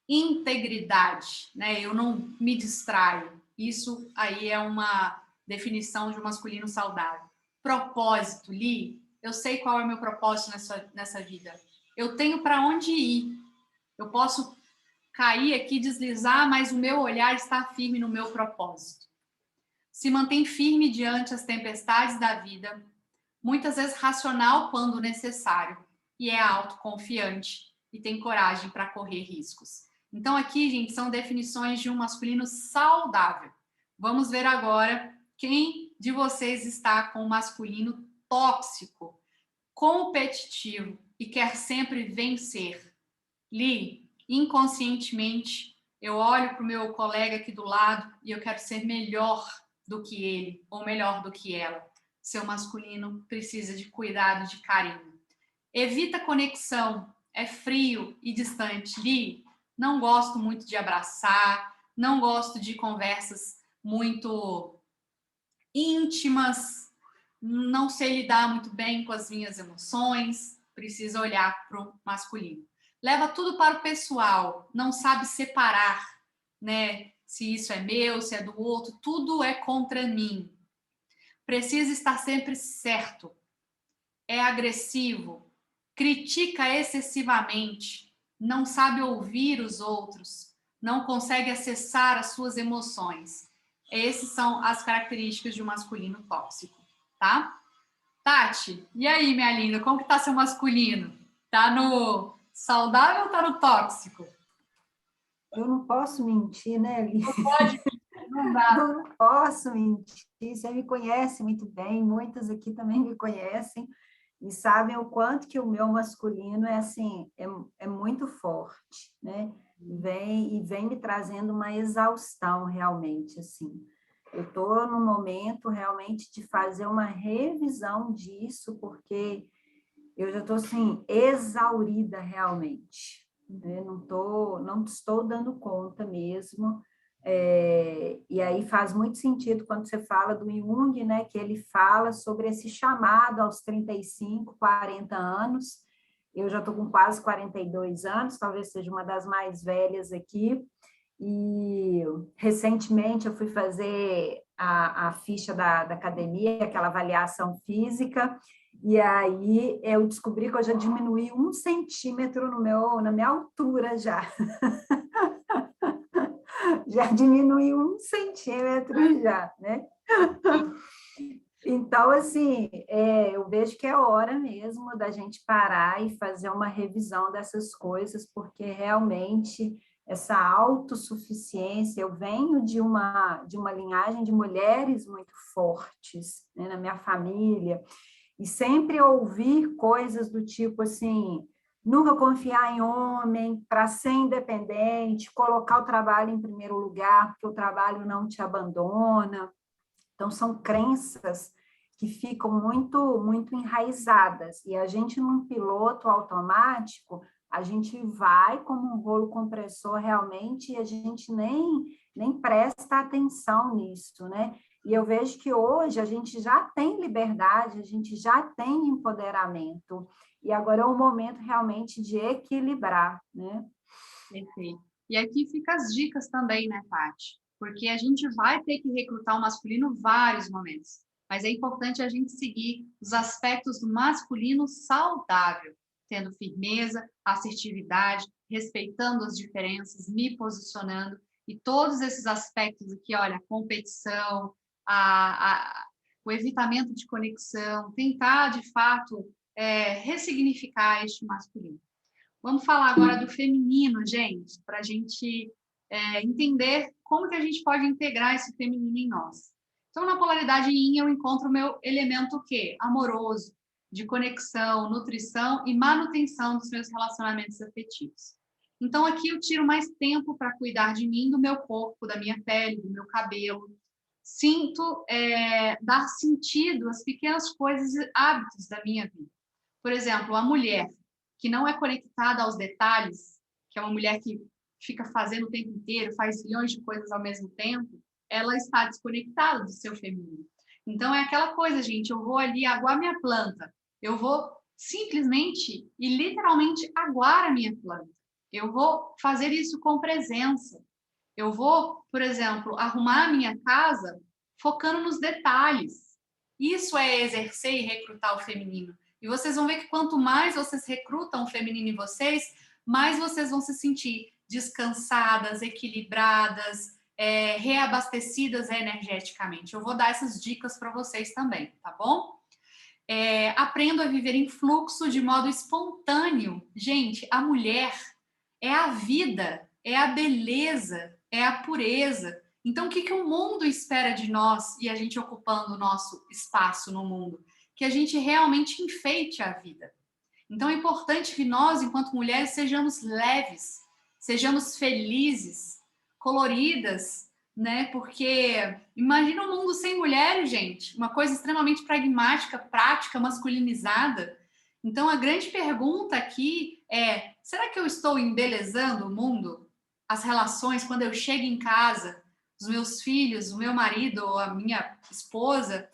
Integridade, né? Eu não me distraio. Isso aí é uma definição de um masculino saudável. Propósito, Li. Eu sei qual é o meu propósito nessa vida. Eu tenho para onde ir. Eu posso cair aqui, deslizar, mas o meu olhar está firme no meu propósito. Se mantém firme diante as tempestades da vida, muitas vezes racional quando necessário, e é autoconfiante e tem coragem para correr riscos. Então aqui, gente, são definições de um masculino saudável. Vamos ver agora quem de vocês está com um masculino tóxico, competitivo e quer sempre vencer. Li, inconscientemente, eu olho para o meu colega aqui do lado e eu quero ser melhor do que ele ou melhor do que ela. Seu masculino precisa de cuidado, de carinho. Evita conexão, é frio e distante. Li, não gosto muito de abraçar, não gosto de conversas muito íntimas, não sei lidar muito bem com as minhas emoções, precisa olhar para o masculino. Leva tudo para o pessoal, não sabe separar, né? Se isso é meu, se é do outro, tudo é contra mim. Precisa estar sempre certo. É agressivo, critica excessivamente, não sabe ouvir os outros, não consegue acessar as suas emoções. Essas são as características de um masculino tóxico, tá? Tati, e aí, minha linda, como que tá seu masculino? Tá no saudável ou tá no tóxico? Eu não posso mentir, né, Eli? Não pode, não dá. Eu não posso mentir. Você me conhece muito bem, muitas aqui também me conhecem e sabem o quanto que o meu masculino é assim, é muito forte, né? Vem me trazendo uma exaustão realmente, assim. Eu estou no momento realmente de fazer uma revisão disso, porque eu já estou assim, exaurida realmente. Né? Não estou dando conta mesmo. E aí faz muito sentido quando você fala do Jung, né, que ele fala sobre esse chamado aos 35, 40 anos. Eu já estou com quase 42 anos, talvez seja uma das mais velhas aqui. E recentemente eu fui fazer a ficha da academia, aquela avaliação física, e aí eu descobri que eu já diminuí 1 centímetro na minha altura já. Já diminui 1 centímetro já, né? Então, assim, eu vejo que é hora mesmo da gente parar e fazer uma revisão dessas coisas, porque realmente essa autossuficiência, eu venho de uma linhagem de mulheres muito fortes, né, na minha família, e sempre ouvir coisas do tipo assim, nunca confiar em homem, para ser independente, colocar o trabalho em primeiro lugar, porque o trabalho não te abandona. Então, são crenças que ficam muito enraizadas, e a gente, num piloto automático, a gente vai como um rolo compressor realmente, e a gente nem presta atenção nisso, né? E eu vejo que hoje a gente já tem liberdade, a gente já tem empoderamento, e agora é o momento realmente de equilibrar, né? Perfeito. E aqui fica as dicas também, né, Paty? Porque a gente vai ter que recrutar o masculino em vários momentos, mas é importante a gente seguir os aspectos do masculino saudável, tendo firmeza, assertividade, respeitando as diferenças, me posicionando, e todos esses aspectos aqui, olha, a competição, o evitamento de conexão, tentar, de fato, ressignificar este masculino. Vamos falar agora do feminino, gente, para a gente entender como que a gente pode integrar esse feminino em nós. Então, na polaridade yin, eu encontro o meu elemento o quê? Amoroso, de conexão, nutrição e manutenção dos meus relacionamentos afetivos. Então, aqui eu tiro mais tempo para cuidar de mim, do meu corpo, da minha pele, do meu cabelo. Sinto dar sentido às pequenas coisas e hábitos da minha vida. Por exemplo, a mulher que não é conectada aos detalhes, que é uma mulher que fica fazendo o tempo inteiro, faz milhões de coisas ao mesmo tempo, ela está desconectada do seu feminino. Então, é aquela coisa, gente, eu vou ali aguar minha planta, eu vou simplesmente e literalmente aguar a minha planta. Eu vou fazer isso com presença. Eu vou, por exemplo, arrumar a minha casa focando nos detalhes. Isso é exercer e recrutar o feminino. E vocês vão ver que quanto mais vocês recrutam o feminino em vocês, mais vocês vão se sentir descansadas, equilibradas, reabastecidas energeticamente. Eu vou dar essas dicas para vocês também, tá bom? Aprendo a viver em fluxo de modo espontâneo. Gente, a mulher é a vida, é a beleza, é a pureza. Então, o que o mundo espera de nós e a gente ocupando o nosso espaço no mundo? Que a gente realmente enfeite a vida. Então, é importante que nós, enquanto mulheres, sejamos leves, sejamos felizes, coloridas, né? Porque imagina um mundo sem mulheres, gente, uma coisa extremamente pragmática, prática, masculinizada. Então, a grande pergunta aqui é: será que eu estou embelezando o mundo? As relações, quando eu chego em casa, os meus filhos, o meu marido ou a minha esposa,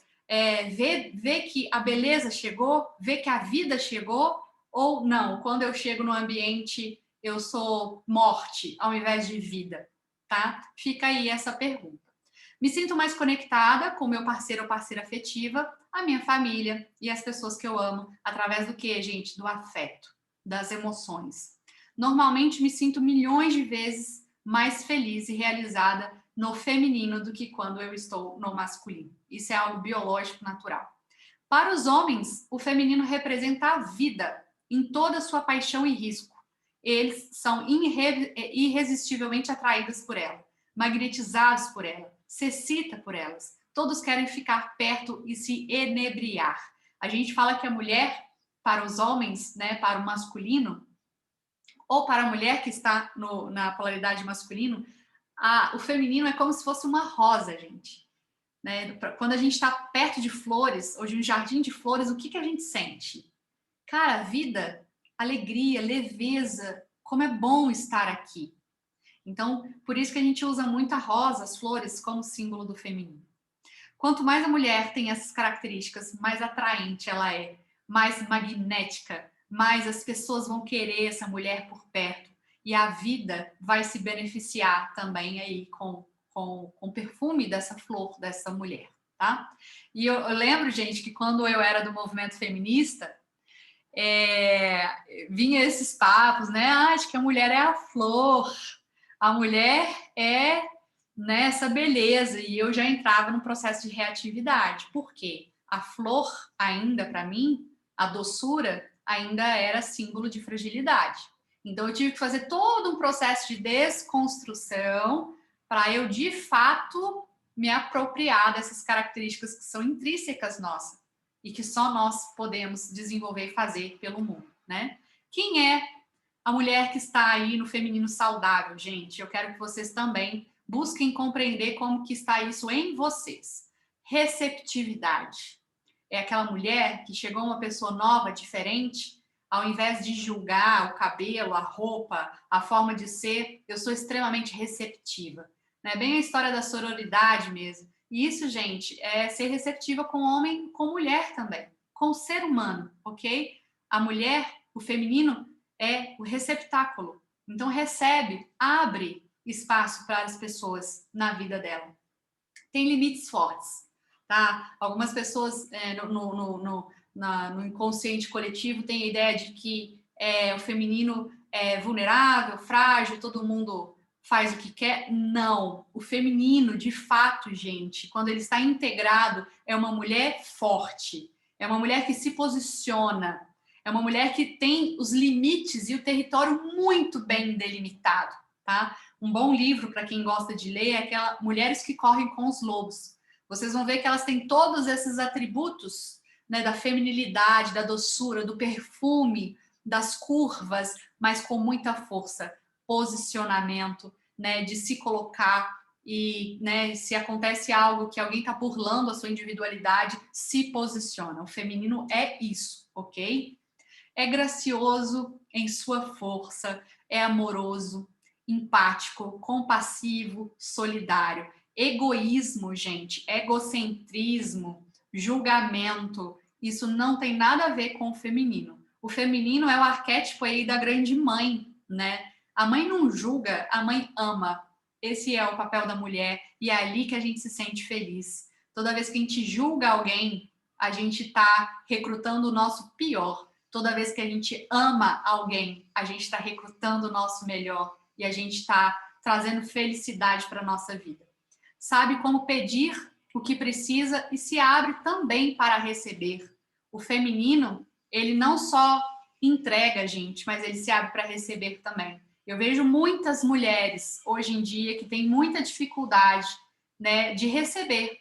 ver que a beleza chegou, ver que a vida chegou, ou não, quando eu chego no ambiente, eu sou morte ao invés de vida, tá? Fica aí essa pergunta. Me sinto mais conectada com meu parceiro ou parceira afetiva, a minha família e as pessoas que eu amo, através do quê, gente? Do afeto, das emoções. Normalmente me sinto milhões de vezes mais feliz e realizada no feminino do que quando eu estou no masculino. Isso é algo biológico natural. Para os homens, o feminino representa a vida em toda a sua paixão e risco. Eles são irresistivelmente atraídos por ela, magnetizados por ela, se excita por elas. Todos querem ficar perto e se enebriar. A gente fala que a mulher, para os homens, né, para o masculino, ou para a mulher que está na polaridade masculino, o feminino é como se fosse uma rosa, gente. Né? Quando a gente está perto de flores, ou de um jardim de flores, o que, que a gente sente? Cara, vida, alegria, leveza, como é bom estar aqui. Então, por isso que a gente usa muito a rosa, as flores, como símbolo do feminino. Quanto mais a mulher tem essas características, mais atraente ela é, mais magnética, mais as pessoas vão querer essa mulher por perto. E a vida vai se beneficiar também aí com o perfume dessa flor, dessa mulher, tá? E eu lembro, gente, que quando eu era do movimento feminista, vinha esses papos, né? Acho que a mulher é a flor, a mulher é, né, essa beleza. E eu já entrava num processo de reatividade. Por quê? A flor ainda, para mim, a doçura ainda era símbolo de fragilidade. Então eu tive que fazer todo um processo de desconstrução para eu, de fato, me apropriar dessas características que são intrínsecas nossas e que só nós podemos desenvolver e fazer pelo mundo, né? Quem é a mulher que está aí no feminino saudável, gente? Eu quero que vocês também busquem compreender como que está isso em vocês. Receptividade. É aquela mulher que chegou uma pessoa nova, diferente, ao invés de julgar o cabelo, a roupa, a forma de ser, eu sou extremamente receptiva. Né? Bem a história da sororidade mesmo. E isso, gente, é ser receptiva com homem, com mulher também, com o ser humano, ok? A mulher, o feminino, é o receptáculo. Então, recebe, abre espaço para as pessoas na vida dela. Tem limites fortes, tá? Algumas pessoas no inconsciente coletivo têm a ideia de que o feminino é vulnerável, frágil, todo mundo faz o que quer. Não. O feminino, de fato, gente, quando ele está integrado, é uma mulher forte, é uma mulher que se posiciona, é uma mulher que tem os limites e o território muito bem delimitado, tá? Um bom livro para quem gosta de ler é aquela Mulheres que Correm com os Lobos. Vocês vão ver que elas têm todos esses atributos, né, da feminilidade, da doçura, do perfume, das curvas, mas com muita força, posicionamento, né, de se colocar e, né, se acontece algo que alguém está burlando a sua individualidade, se posiciona. O feminino é isso, ok? É gracioso em sua força, é amoroso, empático, compassivo, solidário. Egoísmo, gente, egocentrismo, julgamento, isso não tem nada a ver com o feminino. O feminino é o arquétipo aí da grande mãe, né? A mãe não julga, a mãe ama. Esse é o papel da mulher e é ali que a gente se sente feliz. Toda vez que a gente julga alguém, a gente está recrutando o nosso pior. Toda vez que a gente ama alguém, a gente está recrutando o nosso melhor e a gente está trazendo felicidade para a nossa vida. Sabe como pedir o que precisa e se abre também para receber. O feminino, ele não só entrega, gente, mas ele se abre para receber também. Eu vejo muitas mulheres hoje em dia que têm muita dificuldade, né, de receber,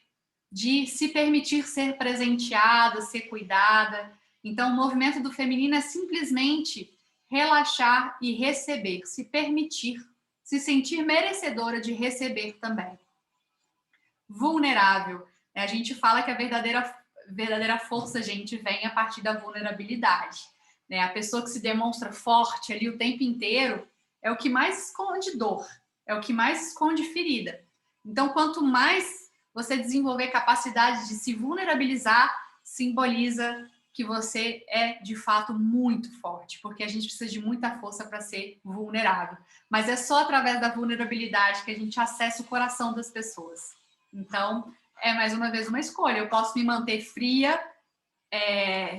de se permitir ser presenteada, ser cuidada. Então, o movimento do feminino é simplesmente relaxar e receber, se permitir, se sentir merecedora de receber também. Vulnerável. A gente fala que a verdadeira força, gente, vem a partir da vulnerabilidade. Né? A pessoa que se demonstra forte ali o tempo inteiro é o que mais esconde dor, é o que mais esconde ferida. Então, quanto mais você desenvolver capacidade de se vulnerabilizar, simboliza que você é, de fato, muito forte, porque a gente precisa de muita força para ser vulnerável. Mas é só através da vulnerabilidade que a gente acessa o coração das pessoas. Então, é mais uma vez uma escolha. Eu posso me manter fria,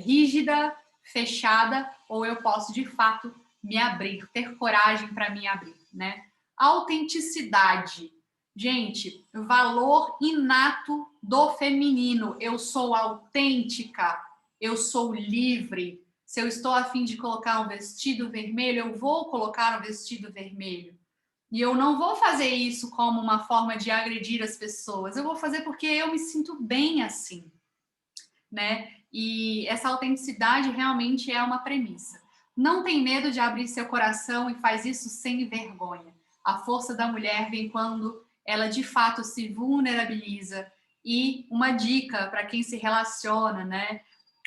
rígida, fechada, ou eu posso, de fato, me abrir, ter coragem para me abrir, né? Autenticidade. Gente, valor inato do feminino. Eu sou autêntica, eu sou livre. Se eu estou a fim de colocar um vestido vermelho, eu vou colocar um vestido vermelho. E eu não vou fazer isso como uma forma de agredir as pessoas. Eu vou fazer porque eu me sinto bem assim, né? E essa autenticidade realmente é uma premissa. Não tem medo de abrir seu coração e faz isso sem vergonha. A força da mulher vem quando ela de fato se vulnerabiliza. E uma dica para quem se relaciona, né,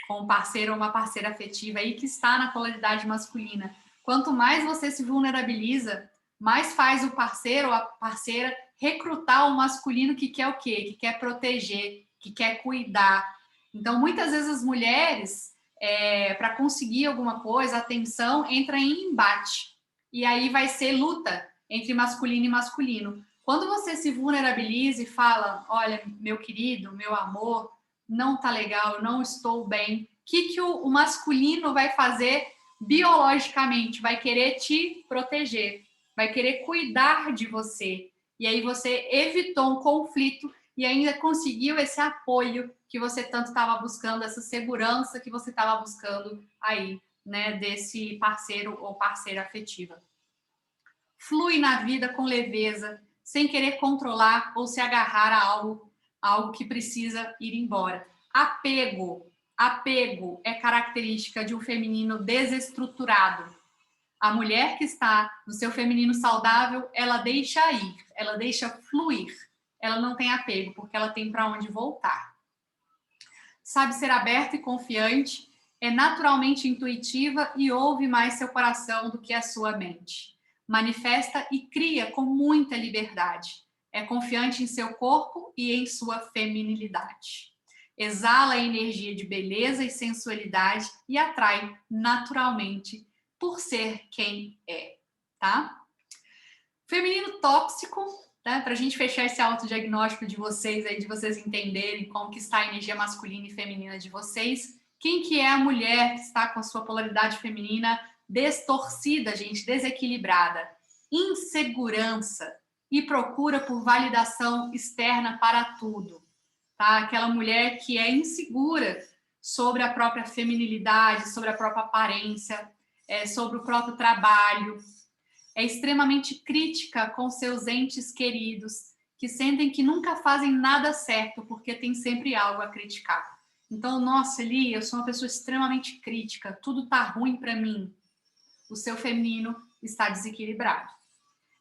com um parceiro ou uma parceira afetiva aí que está na polaridade masculina. Quanto mais você se vulnerabiliza, mais faz o parceiro ou a parceira recrutar o masculino que quer o quê? Que quer proteger, que quer cuidar. Então, muitas vezes as mulheres, para conseguir alguma coisa, atenção, entra em embate. E aí vai ser luta entre masculino e masculino. Quando você se vulnerabiliza e fala, olha, meu querido, meu amor, não tá legal, eu não estou bem, o que o masculino vai fazer biologicamente? Vai querer te proteger, vai querer cuidar de você. E aí você evitou um conflito e ainda conseguiu esse apoio que você tanto estava buscando, essa segurança que você estava buscando aí, né, desse parceiro ou parceira afetiva. Flui na vida com leveza, sem querer controlar ou se agarrar a algo que precisa ir embora. Apego é característica de um feminino desestruturado. A mulher que está no seu feminino saudável, ela deixa ir, ela deixa fluir. Ela não tem apego, porque ela tem para onde voltar. Sabe ser aberta e confiante, é naturalmente intuitiva e ouve mais seu coração do que a sua mente. Manifesta e cria com muita liberdade. É confiante em seu corpo e em sua feminilidade. Exala a energia de beleza e sensualidade e atrai naturalmente por ser quem é, tá? Feminino tóxico, né? Para a gente fechar esse autodiagnóstico de vocês aí, de vocês entenderem como que está a energia masculina e feminina de vocês. Quem que é a mulher que está com a sua polaridade feminina distorcida, gente, desequilibrada? Insegurança e procura por validação externa para tudo, tá? Aquela mulher que é insegura sobre a própria feminilidade, sobre a própria aparência, sobre o próprio trabalho, é extremamente crítica com seus entes queridos, que sentem que nunca fazem nada certo, porque tem sempre algo a criticar. Então, nossa, Eli, eu sou uma pessoa extremamente crítica, tudo tá ruim para mim. O seu feminino está desequilibrado.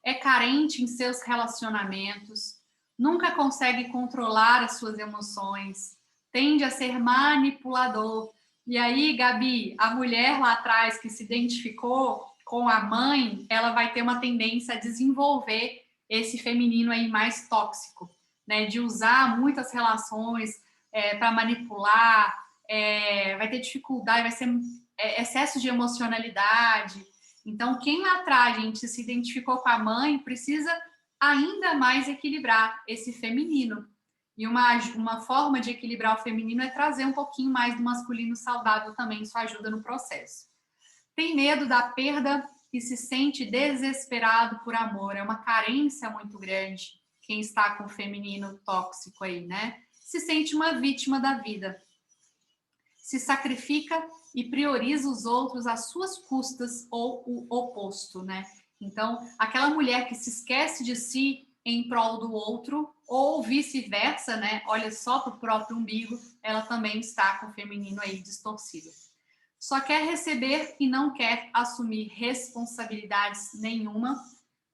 É carente em seus relacionamentos, nunca consegue controlar as suas emoções, tende a ser manipulador. E aí, Gabi, a mulher lá atrás que se identificou com a mãe, ela vai ter uma tendência a desenvolver esse feminino aí mais tóxico, né? De usar muitas relações para manipular, vai ter dificuldade, vai ser excesso de emocionalidade. Então, quem lá atrás, gente, se identificou com a mãe, precisa ainda mais equilibrar esse feminino. E uma forma de equilibrar o feminino é trazer um pouquinho mais do masculino saudável também, isso ajuda no processo. Tem medo da perda e se sente desesperado por amor. É uma carência muito grande quem está com o feminino tóxico aí, né? Se sente uma vítima da vida. Se sacrifica e prioriza os outros às suas custas ou o oposto, né? Então, aquela mulher que se esquece de si em prol do outro ou vice-versa, né? Olha só para o próprio umbigo, ela também está com o feminino aí distorcido. Só quer receber e não quer assumir responsabilidades nenhuma,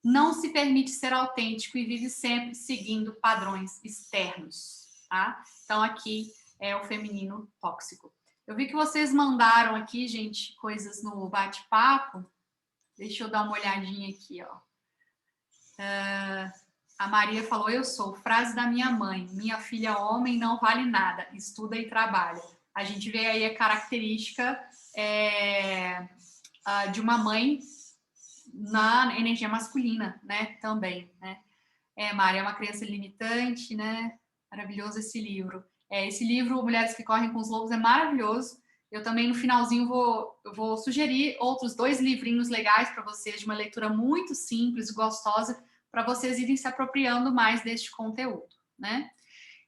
não se permite ser autêntico e vive sempre seguindo padrões externos, tá? Então, aqui é o feminino tóxico. Eu vi que vocês mandaram aqui, gente, coisas no bate-papo. Deixa eu dar uma olhadinha aqui, ó. A Maria falou, eu sou, frase da minha mãe, minha filha homem não vale nada, estuda e trabalha. A gente vê aí a característica de uma mãe na energia masculina, né, também, né. Maria é uma criança limitante, né, Maravilhoso esse livro. Esse livro, Mulheres que Correm com os Lobos, é maravilhoso. Eu também, no finalzinho, vou sugerir outros 2 livrinhos legais para vocês, de uma leitura muito simples e gostosa, para vocês irem se apropriando mais deste conteúdo, né?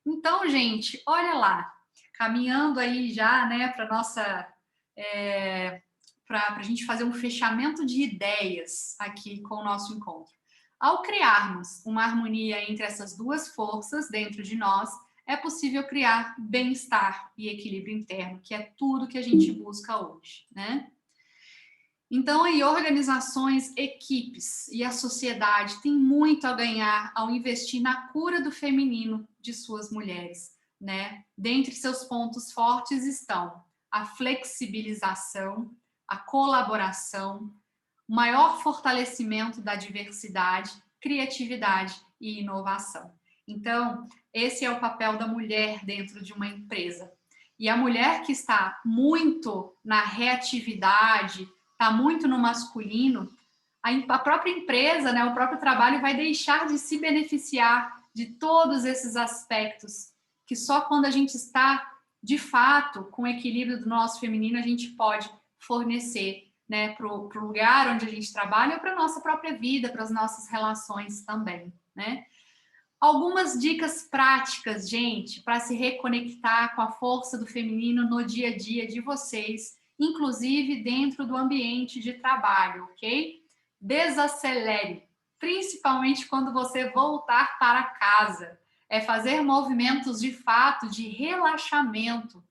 Então, gente, olha lá, caminhando aí já, né, para nossa... para a gente fazer um fechamento de ideias aqui com o nosso encontro. Ao criarmos uma harmonia entre essas 2 forças dentro de nós, é possível criar bem-estar e equilíbrio interno, que é tudo que a gente busca hoje, né? Então, aí, organizações, equipes e a sociedade têm muito a ganhar ao investir na cura do feminino de suas mulheres, né? Dentre seus pontos fortes estão a flexibilização, a colaboração, o maior fortalecimento da diversidade, criatividade e inovação. Então, esse é o papel da mulher dentro de uma empresa. E a mulher que está muito na reatividade, está muito no masculino, a própria empresa, né, o próprio trabalho vai deixar de se beneficiar de todos esses aspectos que só quando a gente está, de fato, com o equilíbrio do nosso feminino, a gente pode fornecer, né, para o lugar onde a gente trabalha ou para a nossa própria vida, para as nossas relações também, né? Algumas dicas práticas, gente, para se reconectar com a força do feminino no dia a dia de vocês, inclusive dentro do ambiente de trabalho, ok? Desacelere, principalmente quando você voltar para casa. É fazer movimentos de fato de relaxamento,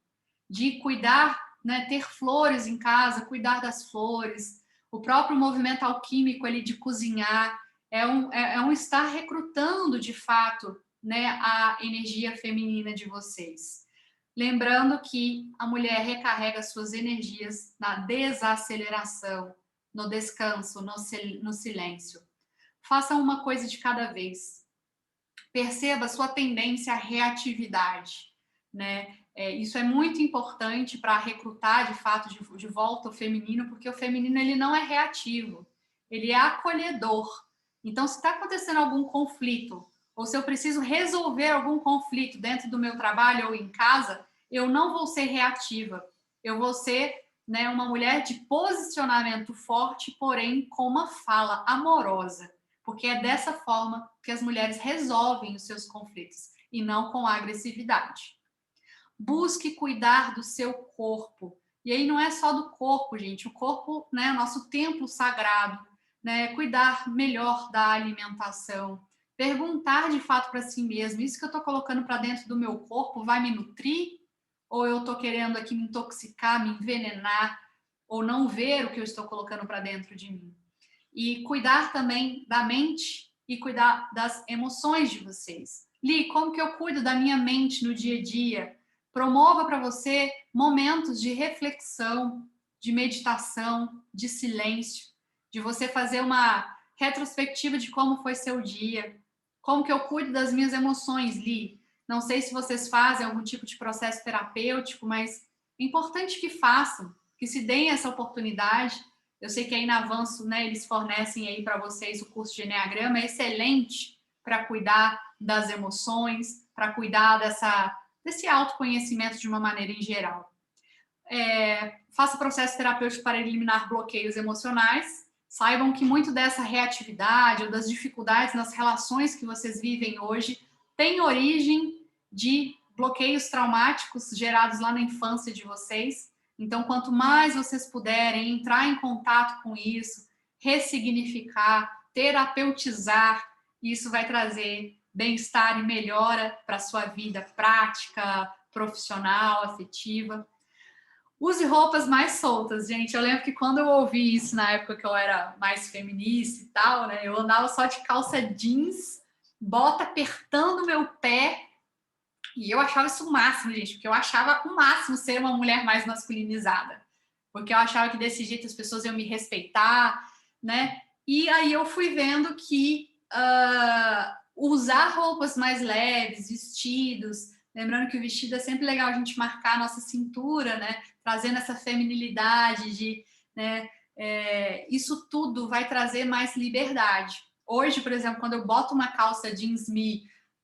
de cuidar, né, ter flores em casa, cuidar das flores, o próprio movimento alquímico ali de cozinhar, é um estar recrutando de fato, né, a energia feminina de vocês. Lembrando que a mulher recarrega suas energias na desaceleração, no descanso, no silêncio. Faça uma coisa de cada vez. Perceba a sua tendência à reatividade, né? Isso é muito importante para recrutar, de fato, de volta o feminino, porque o feminino ele não é reativo, ele é acolhedor. Então, se está acontecendo algum conflito, ou se eu preciso resolver algum conflito dentro do meu trabalho ou em casa, eu não vou ser reativa, eu vou ser, né, uma mulher de posicionamento forte, porém com uma fala amorosa, porque é dessa forma que as mulheres resolvem os seus conflitos, e não com agressividade. Busque cuidar do seu corpo. E aí não é só do corpo, gente. O corpo, né, é o nosso templo sagrado, né? Cuidar melhor da alimentação. Perguntar de fato para si mesmo, isso que eu estou colocando para dentro do meu corpo vai me nutrir? Ou eu estou querendo aqui me intoxicar, me envenenar, ou não ver o que eu estou colocando para dentro de mim? E cuidar também da mente e cuidar das emoções de vocês. Li, como que eu cuido da minha mente no dia a dia? Promova para você momentos de reflexão, de meditação, de silêncio, de você fazer uma retrospectiva de como foi seu dia, como que eu cuido das minhas emoções, Li. Não sei se vocês fazem algum tipo de processo terapêutico, mas é importante que façam, que se deem essa oportunidade. Eu sei que aí na Avanço, né, eles fornecem aí para vocês o curso de Enneagrama, é excelente para cuidar das emoções, para cuidar desse autoconhecimento de uma maneira em geral. Faça processo terapêutico para eliminar bloqueios emocionais. Saibam que muito dessa reatividade ou das dificuldades nas relações que vocês vivem hoje tem origem de bloqueios traumáticos gerados lá na infância de vocês. Então, quanto mais vocês puderem entrar em contato com isso, ressignificar, terapeutizar, isso vai trazer bem-estar e melhora para a sua vida prática, profissional, afetiva. Use roupas mais soltas, gente. Eu lembro que quando eu ouvi isso na época que eu era mais feminista e tal, né? Eu andava só de calça jeans, bota apertando o meu pé, e eu achava isso o máximo, gente, porque eu achava o máximo ser uma mulher mais masculinizada, porque eu achava que desse jeito as pessoas iam me respeitar, né? E aí eu fui vendo que usar roupas mais leves, vestidos, lembrando que o vestido é sempre legal a gente marcar a nossa cintura, né? Trazendo essa feminilidade de, né? Isso tudo vai trazer mais liberdade. Hoje, por exemplo, quando eu boto uma calça jeans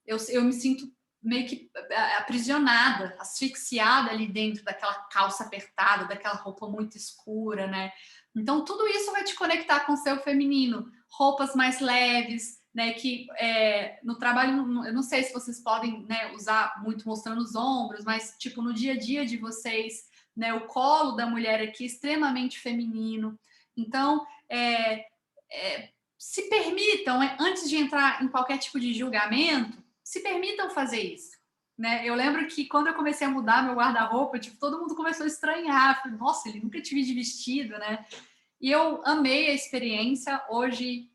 eu me sinto meio que aprisionada, asfixiada ali dentro daquela calça apertada, daquela roupa muito escura, né? Então, tudo isso vai te conectar com o seu feminino. Roupas mais leves, né? Que no trabalho, eu não sei se vocês podem, né, usar muito mostrando os ombros, mas, tipo, no dia a dia de vocês, né? O colo da mulher aqui, extremamente feminino. Então, se permitam, antes de entrar em qualquer tipo de julgamento, se permitam fazer isso. Né? Eu lembro que quando eu comecei a mudar meu guarda-roupa, tipo, todo mundo começou a estranhar. Falei, nossa, ele nunca te vi de vestido, né? E eu amei a experiência. Hoje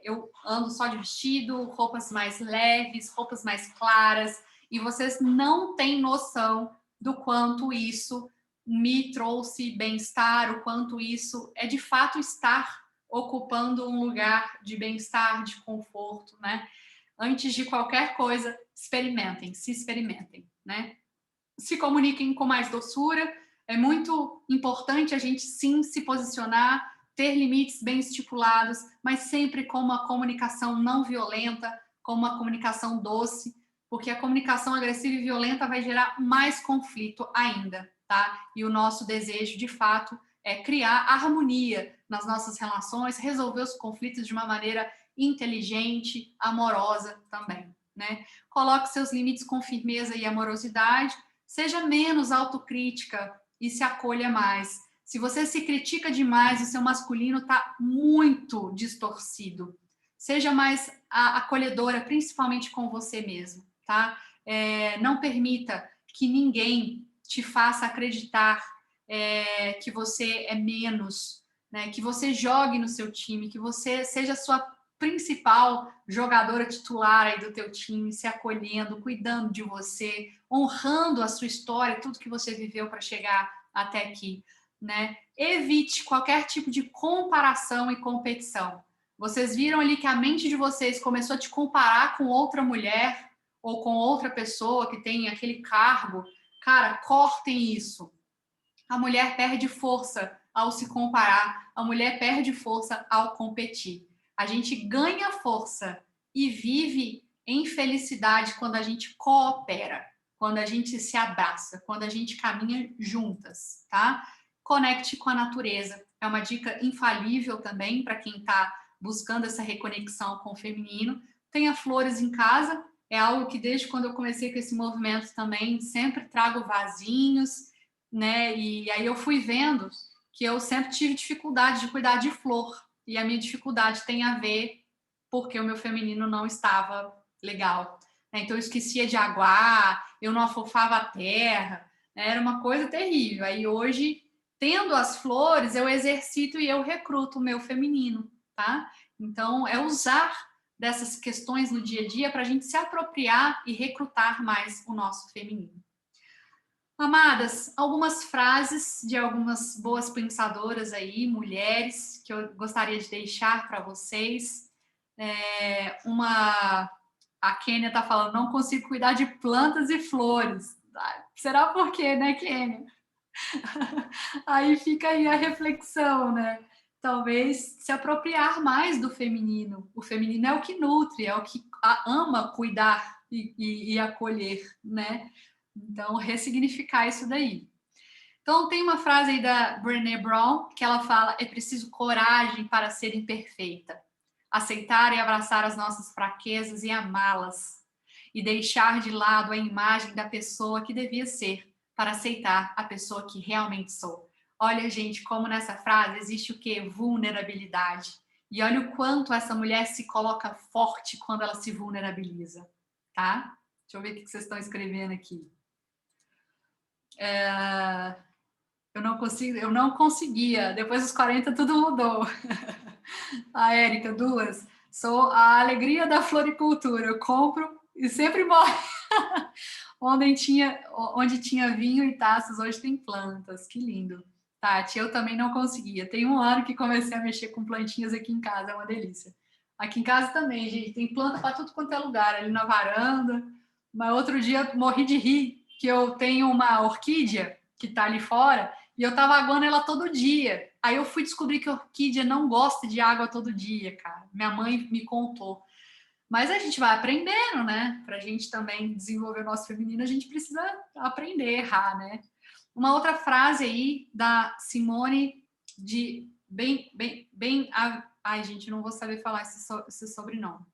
eu ando só de vestido, roupas mais leves, roupas mais claras. E vocês não têm noção do quanto isso me trouxe bem-estar, o quanto isso é de fato estar ocupando um lugar de bem-estar, de conforto, né? Antes de qualquer coisa, experimentem, se experimentem, né? Se comuniquem com mais doçura. É muito importante a gente, sim, se posicionar, ter limites bem estipulados, mas sempre com uma comunicação não violenta, com uma comunicação doce, porque a comunicação agressiva e violenta vai gerar mais conflito ainda, tá? E o nosso desejo, de fato, é criar harmonia nas nossas relações, resolver os conflitos de uma maneira inteligente, amorosa também, né? Coloque seus limites com firmeza e amorosidade, seja menos autocrítica e se acolha mais. Se você se critica demais, o seu masculino está muito distorcido. Seja mais acolhedora, principalmente com você mesmo, tá? Não permita que ninguém te faça acreditar que você é menos, né? Que você jogue no seu time, que você seja a sua principal jogadora titular aí do teu time, se acolhendo, cuidando de você, honrando a sua história, tudo que você viveu para chegar até aqui, né? Evite qualquer tipo de comparação e competição. Vocês viram ali que a mente de vocês começou a te comparar com outra mulher ou com outra pessoa que tem aquele cargo. Cara, cortem isso. A mulher perde força ao se comparar, a mulher perde força ao competir. A gente ganha força e vive em felicidade quando a gente coopera, quando a gente se abraça, quando a gente caminha juntas, tá? Conecte com a natureza. É uma dica infalível também para quem está buscando essa reconexão com o feminino. Tenha flores em casa, é algo que desde quando eu comecei com esse movimento também sempre trago vasinhos, né? E aí eu fui vendo que eu sempre tive dificuldade de cuidar de flor. E a minha dificuldade tem a ver porque o meu feminino não estava legal. Então eu esquecia de aguar, eu não afofava a terra, né? Era uma coisa terrível. Aí hoje, tendo as flores, eu exercito e eu recruto o meu feminino, tá? Então é usar dessas questões no dia a dia para a gente se apropriar e recrutar mais o nosso feminino. Amadas, algumas frases de algumas boas pensadoras aí, mulheres, que eu gostaria de deixar para vocês. A Kênia está falando, não consigo cuidar de plantas e flores. Será por quê, né, Kênia? Aí fica aí a reflexão, né? Talvez se apropriar mais do feminino. O feminino é o que nutre, é o que ama cuidar e acolher, né? Então, ressignificar isso daí. Então, tem uma frase aí da Brené Brown que ela fala: é preciso coragem para ser imperfeita, aceitar e abraçar as nossas fraquezas e amá-las, e deixar de lado a imagem da pessoa que devia ser para aceitar a pessoa que realmente sou. Olha, gente, como nessa frase existe o quê? Vulnerabilidade. E olha o quanto essa mulher se coloca forte quando ela se vulnerabiliza, tá? Deixa eu ver o que vocês estão escrevendo aqui. Eu não conseguia. Depois dos 40, tudo mudou. A Érica, duas. Sou a alegria da floricultura. Eu compro e sempre morre. Onde tinha vinho e taças, hoje tem plantas. Que lindo. Tati, eu também não conseguia. Tem um ano que comecei a mexer com plantinhas aqui em casa. É uma delícia. Aqui em casa também, gente. Tem planta para tudo quanto é lugar. Ali na varanda. Mas outro dia morri de rir que eu tenho uma orquídea que está ali fora e eu estava aguando ela todo dia. Aí eu fui descobrir que a orquídea não gosta de água todo dia, cara. Minha mãe me contou. Mas a gente vai aprendendo, né? Para a gente também desenvolver o nosso feminino, a gente precisa aprender a errar, né? Uma outra frase aí da Simone de ai, gente, não vou saber falar esse sobrenome.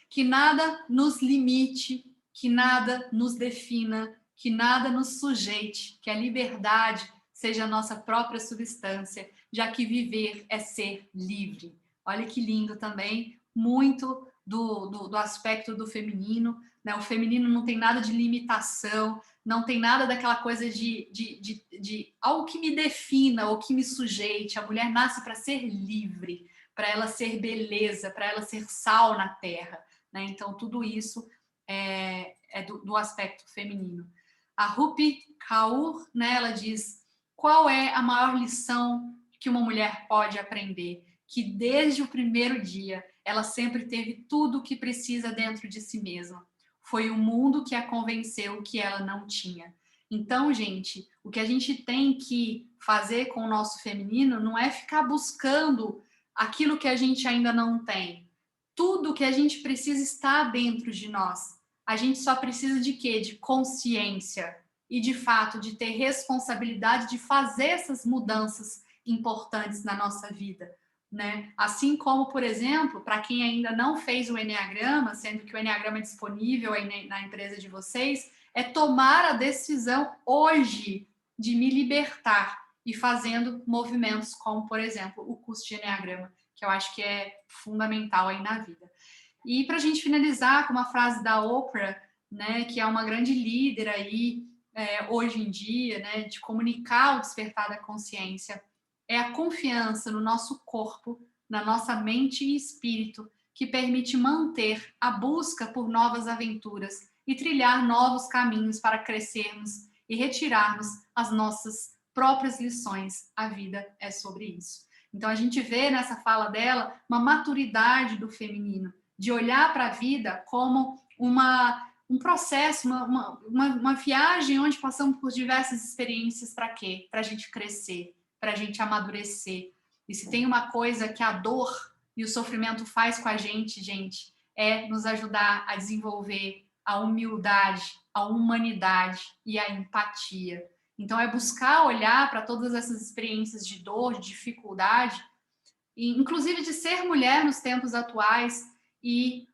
Que nada nos limite, que nada nos defina, que nada nos sujeite, que a liberdade seja a nossa própria substância, já que viver é ser livre. Olha que lindo também, muito do aspecto do feminino, né? O feminino não tem nada de limitação, não tem nada daquela coisa de algo que me defina ou que me sujeite. A mulher nasce para ser livre, para ela ser beleza, para ela ser sal na terra, né? Então, tudo isso é do aspecto feminino. A Rupi Kaur, né, ela diz: qual é a maior lição que uma mulher pode aprender? Que desde o primeiro dia ela sempre teve tudo o que precisa dentro de si mesma. Foi o mundo que a convenceu que ela não tinha. Então, gente, o que a gente tem que fazer com o nosso feminino não é ficar buscando aquilo que a gente ainda não tem. Tudo que a gente precisa está dentro de nós. A gente só precisa de quê? De consciência e, de fato, de ter responsabilidade de fazer essas mudanças importantes na nossa vida, né? Assim como, por exemplo, para quem ainda não fez o Eneagrama, sendo que o Eneagrama é disponível aí na empresa de vocês, é tomar a decisão hoje de me libertar e fazendo movimentos como, por exemplo, o curso de Eneagrama, que eu acho que é fundamental aí na vida. E para a gente finalizar com uma frase da Oprah, né, que é uma grande líder aí hoje em dia, né, de comunicar o despertar da consciência, é a confiança no nosso corpo, na nossa mente e espírito, que permite manter a busca por novas aventuras e trilhar novos caminhos para crescermos e retirarmos as nossas próprias lições. A vida é sobre isso. Então, a gente vê nessa fala dela uma maturidade do feminino, de olhar para a vida como um processo, uma viagem onde passamos por diversas experiências. Para quê? Para a gente crescer, para a gente amadurecer. E se tem uma coisa que a dor e o sofrimento faz com a gente, é nos ajudar a desenvolver a humildade, a humanidade e a empatia. Então, é buscar olhar para todas essas experiências de dor, de dificuldade, e, inclusive de ser mulher nos tempos atuais e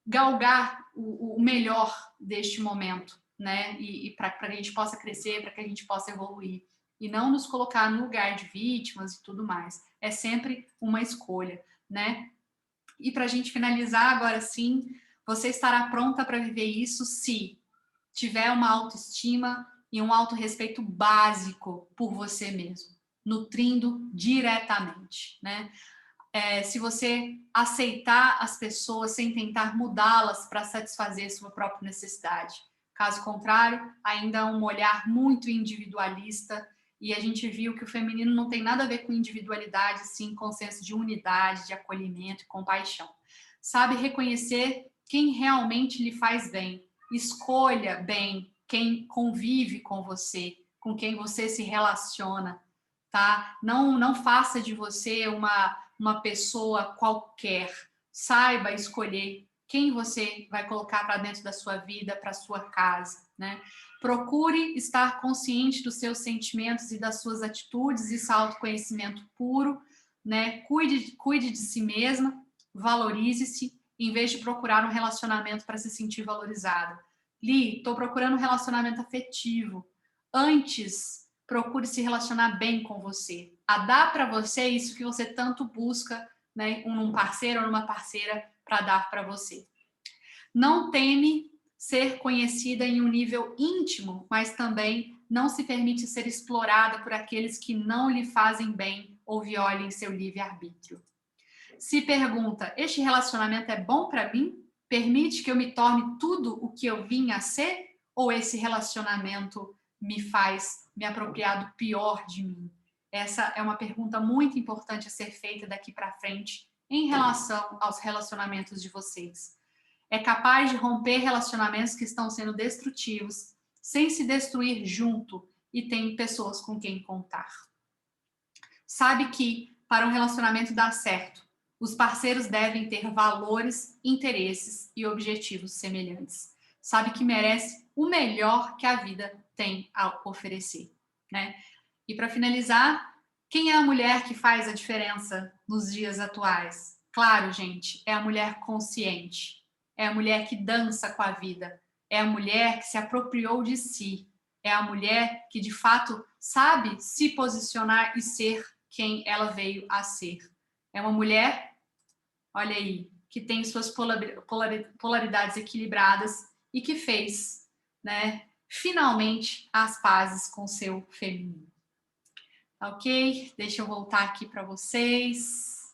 galgar o melhor deste momento, né? E para que a gente possa crescer, para que a gente possa evoluir. E não nos colocar no lugar de vítimas e tudo mais. É sempre uma escolha, né? E para a gente finalizar agora sim, você estará pronta para viver isso se tiver uma autoestima e um autorrespeito básico por você mesmo, nutrindo diretamente, né? Se você aceitar as pessoas sem tentar mudá-las para satisfazer sua própria necessidade. Caso contrário, ainda é um olhar muito individualista, e a gente viu que o feminino não tem nada a ver com individualidade, sim com senso de unidade, de acolhimento e compaixão. Sabe reconhecer quem realmente lhe faz bem. Escolha bem quem convive com você, com quem você se relaciona, tá? Não faça de você uma pessoa qualquer. Saiba escolher quem você vai colocar para dentro da sua vida, para sua casa, né? Procure estar consciente dos seus sentimentos e das suas atitudes, isso é autoconhecimento puro, né? Cuide de si mesma, valorize-se, em vez de procurar um relacionamento para se sentir valorizada. Li, estou procurando um relacionamento afetivo. Antes, procure se relacionar bem com você. A dar para você isso que você tanto busca, né, num parceiro ou numa parceira para dar para você. Não teme ser conhecida em um nível íntimo, mas também não se permite ser explorada por aqueles que não lhe fazem bem ou violem seu livre-arbítrio. Se pergunta, este relacionamento é bom para mim? Permite que eu me torne tudo o que eu vim a ser? Ou esse relacionamento me faz me apropriar do pior de mim? Essa é uma pergunta muito importante a ser feita daqui para frente em relação aos relacionamentos de vocês. É capaz de romper relacionamentos que estão sendo destrutivos, sem se destruir junto, e tem pessoas com quem contar. Sabe que, para um relacionamento dar certo, Os parceiros devem ter valores, interesses e objetivos semelhantes. Sabe que merece o melhor que a vida tem a oferecer, né? E para finalizar, quem é a mulher que faz a diferença nos dias atuais? Claro, gente, é a mulher consciente, é a mulher que dança com a vida, é a mulher que se apropriou de si, é a mulher que de fato sabe se posicionar e ser quem ela veio a ser. É uma mulher, olha aí, que tem suas polaridades equilibradas e que fez, né, finalmente as pazes com seu feminino. Tá ok? Deixa eu voltar aqui para vocês.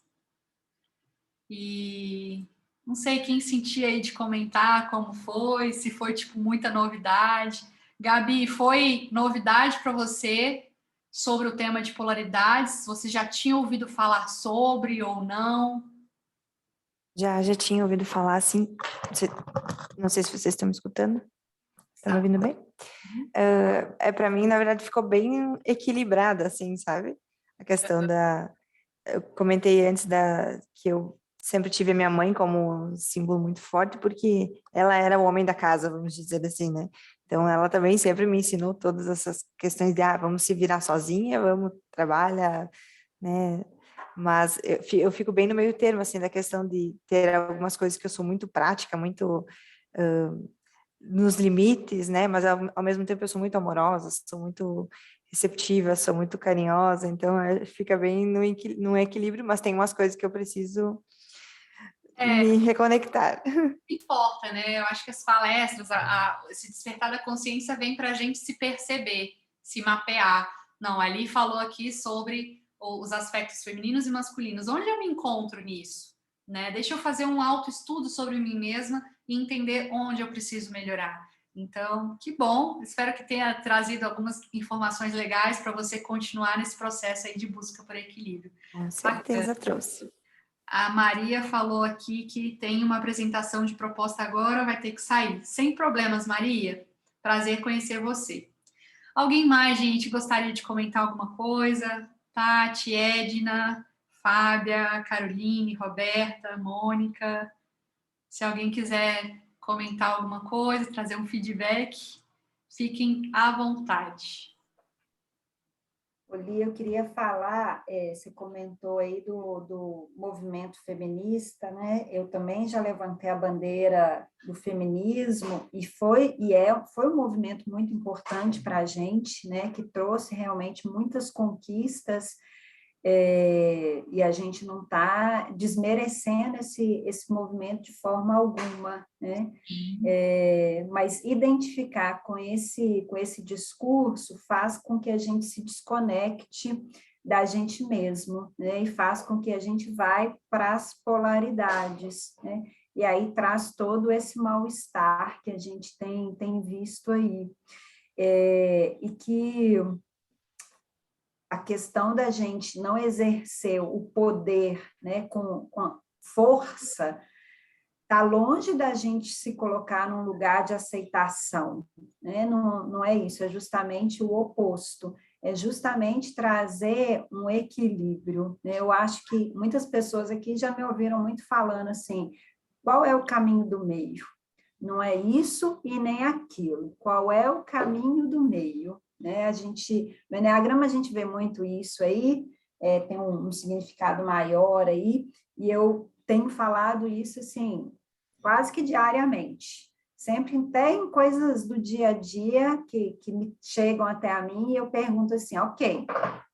E não sei quem sentia aí de comentar como foi, se foi tipo muita novidade. Gabi, foi novidade para você sobre o tema de polaridades? Você já tinha ouvido falar sobre ou não? Já tinha ouvido falar, assim, não sei se vocês estão me escutando. Estão me ouvindo bem? Para mim, na verdade, ficou bem equilibrada, assim, sabe? A questão da... Eu comentei antes que eu sempre tive a minha mãe como um símbolo muito forte, porque ela era o homem da casa, vamos dizer assim, né? Então, ela também sempre me ensinou todas essas questões de, vamos se virar sozinha, vamos trabalhar, né? Mas eu fico bem no meio termo, assim, da questão de ter algumas coisas que eu sou muito prática, muito nos limites, né? Mas ao mesmo tempo eu sou muito amorosa, sou muito receptiva, sou muito carinhosa, então fica bem no equilíbrio, mas tem umas coisas que eu preciso me reconectar. Importa, né? Eu acho que as palestras, esse despertar da consciência vem para a gente se perceber, se mapear. Não, ali falou aqui sobre os aspectos femininos e masculinos. Onde eu me encontro nisso? Né? Deixa eu fazer um autoestudo sobre mim mesma e entender onde eu preciso melhorar. Então, que bom. Espero que tenha trazido algumas informações legais para você continuar nesse processo aí de busca por equilíbrio. Com certeza trouxe. A Maria falou aqui que tem uma apresentação de proposta agora, vai ter que sair. Sem problemas, Maria. Prazer conhecer você. Alguém mais, gente, gostaria de comentar alguma coisa? Tati, Edna, Fábia, Caroline, Roberta, Mônica. Se alguém quiser comentar alguma coisa, trazer um feedback, fiquem à vontade. Oli, eu queria falar, você comentou aí do movimento feminista, né? Eu também já levantei a bandeira do feminismo e foi um movimento muito importante para a gente, né? Que trouxe realmente muitas conquistas, e a gente não está desmerecendo esse movimento de forma alguma, né? Mas identificar com esse discurso faz com que a gente se desconecte da gente mesmo, né? E faz com que a gente vai para as polaridades, né? E aí traz todo esse mal-estar que a gente tem visto aí. E que a questão da gente não exercer o poder, né, com força, está longe da gente se colocar num lugar de aceitação, né? Não é isso, é justamente o oposto, é justamente trazer um equilíbrio, né? Eu acho que muitas pessoas aqui já me ouviram muito falando assim, qual é o caminho do meio? Não é isso e nem aquilo, qual é o caminho do meio? Né? No Enneagrama a gente vê muito isso aí, tem um significado maior aí, e eu tenho falado isso assim, quase que diariamente. Sempre tem coisas do dia a dia que me chegam até a mim e eu pergunto assim, ok,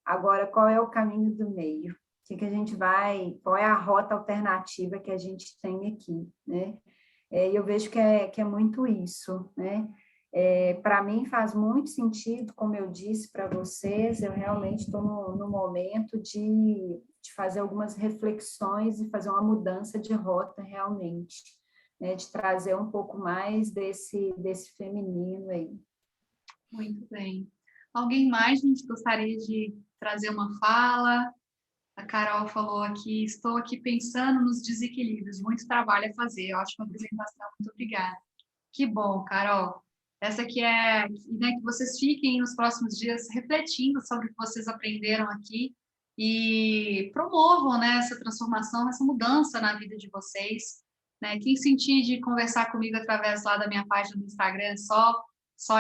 agora qual é o caminho do meio? O que a gente vai, qual é a rota alternativa que a gente tem aqui, né? E eu vejo que é muito isso, né? Para mim faz muito sentido, como eu disse para vocês, eu realmente estou no momento de fazer algumas reflexões e fazer uma mudança de rota realmente, né? De trazer um pouco mais desse feminino aí. Muito bem. Alguém mais, gente, gostaria de trazer uma fala? A Carol falou aqui, estou aqui pensando nos desequilíbrios, muito trabalho a fazer. Eu acho uma apresentação, muito obrigada. Que bom, Carol. Essa aqui né, que vocês fiquem nos próximos dias refletindo sobre o que vocês aprenderam aqui, e promovam, né, essa transformação, essa mudança na vida de vocês, né? Quem sentir de conversar comigo através lá da minha página do Instagram, é só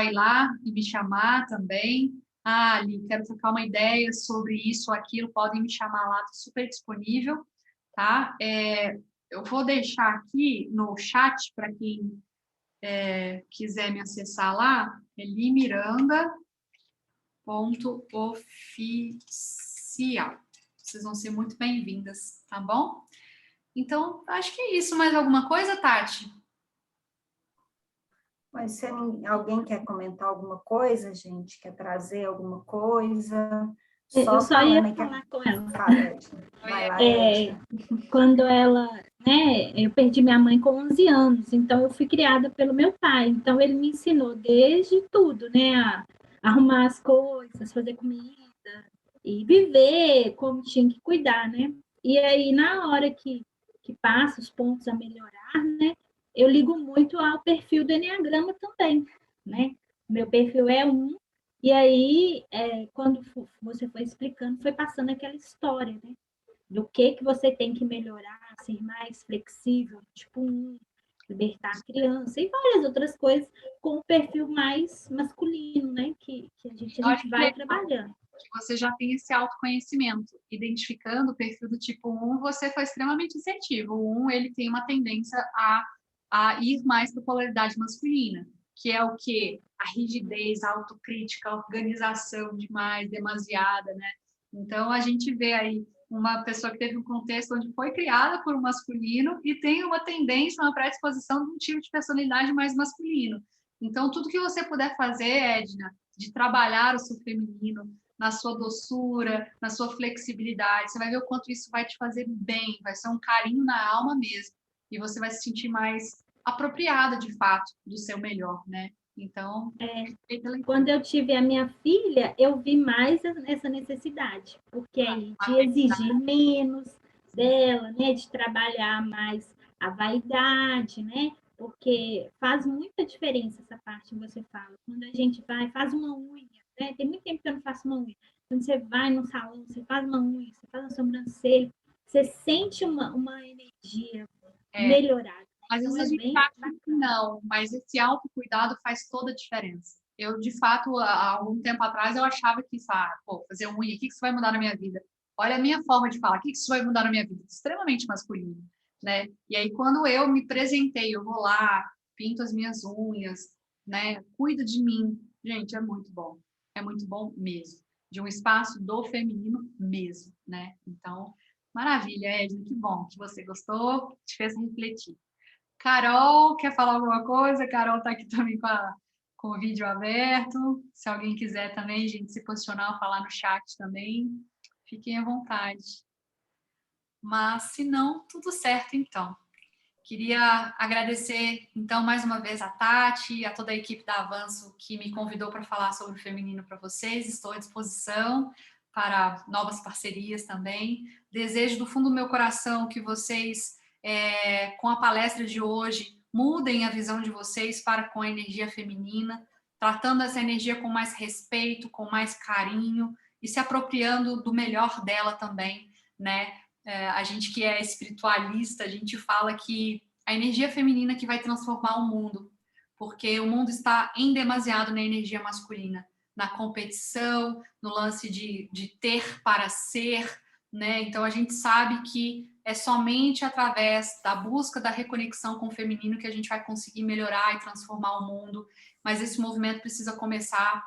ir lá e me chamar também. Ah, Ali, quero trocar uma ideia sobre isso ou aquilo, podem me chamar lá, estou super disponível, tá? Eu vou deixar aqui no chat para quem quiser me acessar lá, é limiranda.oficial. Vocês vão ser muito bem-vindas, tá bom? Então, acho que é isso. Mais alguma coisa, Tati? Mas se alguém quer comentar alguma coisa, gente, quer trazer alguma coisa, Eu só só ia falando que falar com ela. Fala, Edna. Vai lá, Edna. Quando ela, né, eu perdi minha mãe com 11 anos, então eu fui criada pelo meu pai. Então ele me ensinou desde tudo, né, a arrumar as coisas, fazer comida e viver como tinha que cuidar, né? E aí na hora que passa os pontos a melhorar, né, eu ligo muito ao perfil do Enneagrama também, né? Meu perfil é 1, e aí, quando você foi explicando, foi passando aquela história, né? Do que você tem que melhorar, ser mais flexível, tipo libertar a criança e várias outras coisas com o perfil mais masculino, né? Que a gente vai trabalhando. Que você já tem esse autoconhecimento. Identificando o perfil do tipo 1, você foi extremamente assertivo. O 1, ele tem uma tendência a ir mais para a polaridade masculina, que é o quê? A rigidez, a autocrítica, a organização demais, demasiada, né? Então, a gente vê aí uma pessoa que teve um contexto onde foi criada por um masculino e tem uma tendência, uma predisposição de um tipo de personalidade mais masculino. Então, tudo que você puder fazer, Edna, de trabalhar o seu feminino, na sua doçura, na sua flexibilidade, você vai ver o quanto isso vai te fazer bem, vai ser um carinho na alma mesmo, e você vai se sentir mais apropriada, de fato, do seu melhor, né? Então, quando eu tive a minha filha, eu vi mais essa necessidade, porque aí de exigir menos dela, né, de trabalhar mais a vaidade, né? Porque faz muita diferença essa parte que você fala. Quando a gente vai, faz uma unha, né? Tem muito tempo que eu não faço uma unha. Quando você vai no salão, você faz uma unha, você faz uma sobrancelha, você sente uma energia melhorada. Às vezes a gente acha que não, mas esse autocuidado faz toda a diferença. Eu, de fato, há algum tempo atrás, eu achava que isso, fazer unha, o que isso vai mudar na minha vida? Olha a minha forma de falar, o que isso vai mudar na minha vida? Extremamente masculino, né? E aí, quando eu me apresentei, eu vou lá, pinto as minhas unhas, né? Cuido de mim. Gente, é muito bom mesmo. De um espaço do feminino mesmo, né? Então, maravilha, Edna, que bom que você gostou, te fez refletir. Carol, quer falar alguma coisa? Carol está aqui também com o vídeo aberto. Se alguém quiser também, gente, se posicionar, falar no chat também, fiquem à vontade. Mas, se não, tudo certo, então. Queria agradecer, então, mais uma vez a Tati e a toda a equipe da Avanço que me convidou para falar sobre o feminino para vocês. Estou à disposição para novas parcerias também. Desejo do fundo do meu coração que vocês, com a palestra de hoje, mudem a visão de vocês para com a energia feminina, tratando essa energia com mais respeito, com mais carinho e se apropriando do melhor dela também, né? A gente que é espiritualista, a gente fala que a energia feminina que vai transformar o mundo, porque o mundo está endemasiado na energia masculina, na competição, no lance de ter para ser, né? Então a gente sabe que é somente através da busca da reconexão com o feminino que a gente vai conseguir melhorar e transformar o mundo, mas esse movimento precisa começar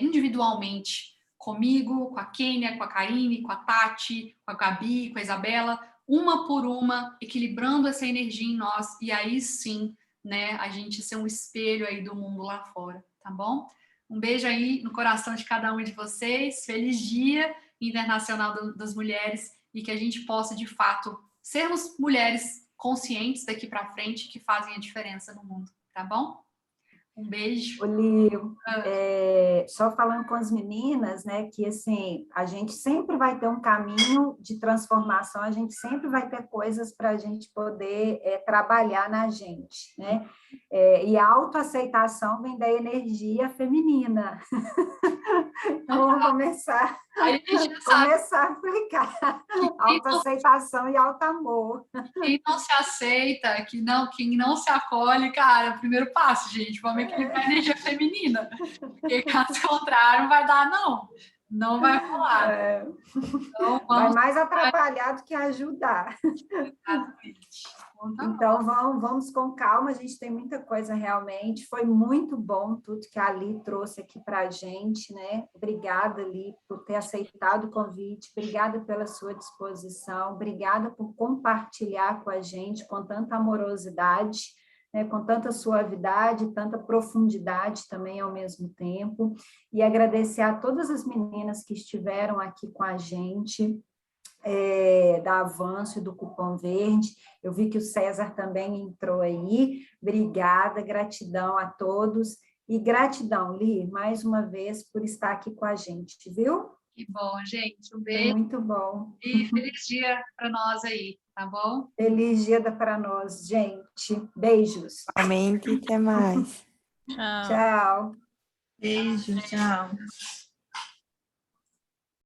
individualmente, comigo, com a Kênia, com a Karine, com a Tati, com a Gabi, com a Isabela, uma por uma, equilibrando essa energia em nós, e aí sim, né, a gente ser um espelho aí do mundo lá fora, tá bom? Um beijo aí no coração de cada uma de vocês, feliz Dia Internacional das Mulheres, e que a gente possa, de fato, sermos mulheres conscientes daqui para frente que fazem a diferença no mundo, tá bom? Um beijo. Olívio, só falando com as meninas, né, que assim, a gente sempre vai ter um caminho de transformação, a gente sempre vai ter coisas para a gente poder trabalhar na gente, né? E a autoaceitação vem da energia feminina. Vamos começar, Aí a gente já sabe começar a aplicar autoaceitação e auto-amor. quem não se aceita, quem não se acolhe, cara, é o primeiro passo, gente. Vamos equilibrar a energia feminina. Porque caso contrário, não vai dar, não. Não vai rolar. É, Então, vai vamos mais atrapalhar do que ajudar. Então, vamos com calma, a gente tem muita coisa realmente. Foi muito bom tudo que a Ali trouxe aqui para a gente, né? Obrigada, Ali, por ter aceitado o convite, obrigada pela sua disposição, obrigada por compartilhar com a gente com tanta amorosidade, né? Com tanta suavidade, tanta profundidade também ao mesmo tempo. E agradecer a todas as meninas que estiveram aqui com a gente, da Avanço e do Cupom Verde. Eu vi que o César também entrou aí. Obrigada, gratidão a todos. E gratidão, Li, mais uma vez, por estar aqui com a gente, viu? Que bom, gente. Um Foi beijo muito bom. e feliz dia para nós aí, tá bom? Feliz dia para nós, gente. Beijos. Realmente, até mais. Tchau. Tchau. Beijo, tchau.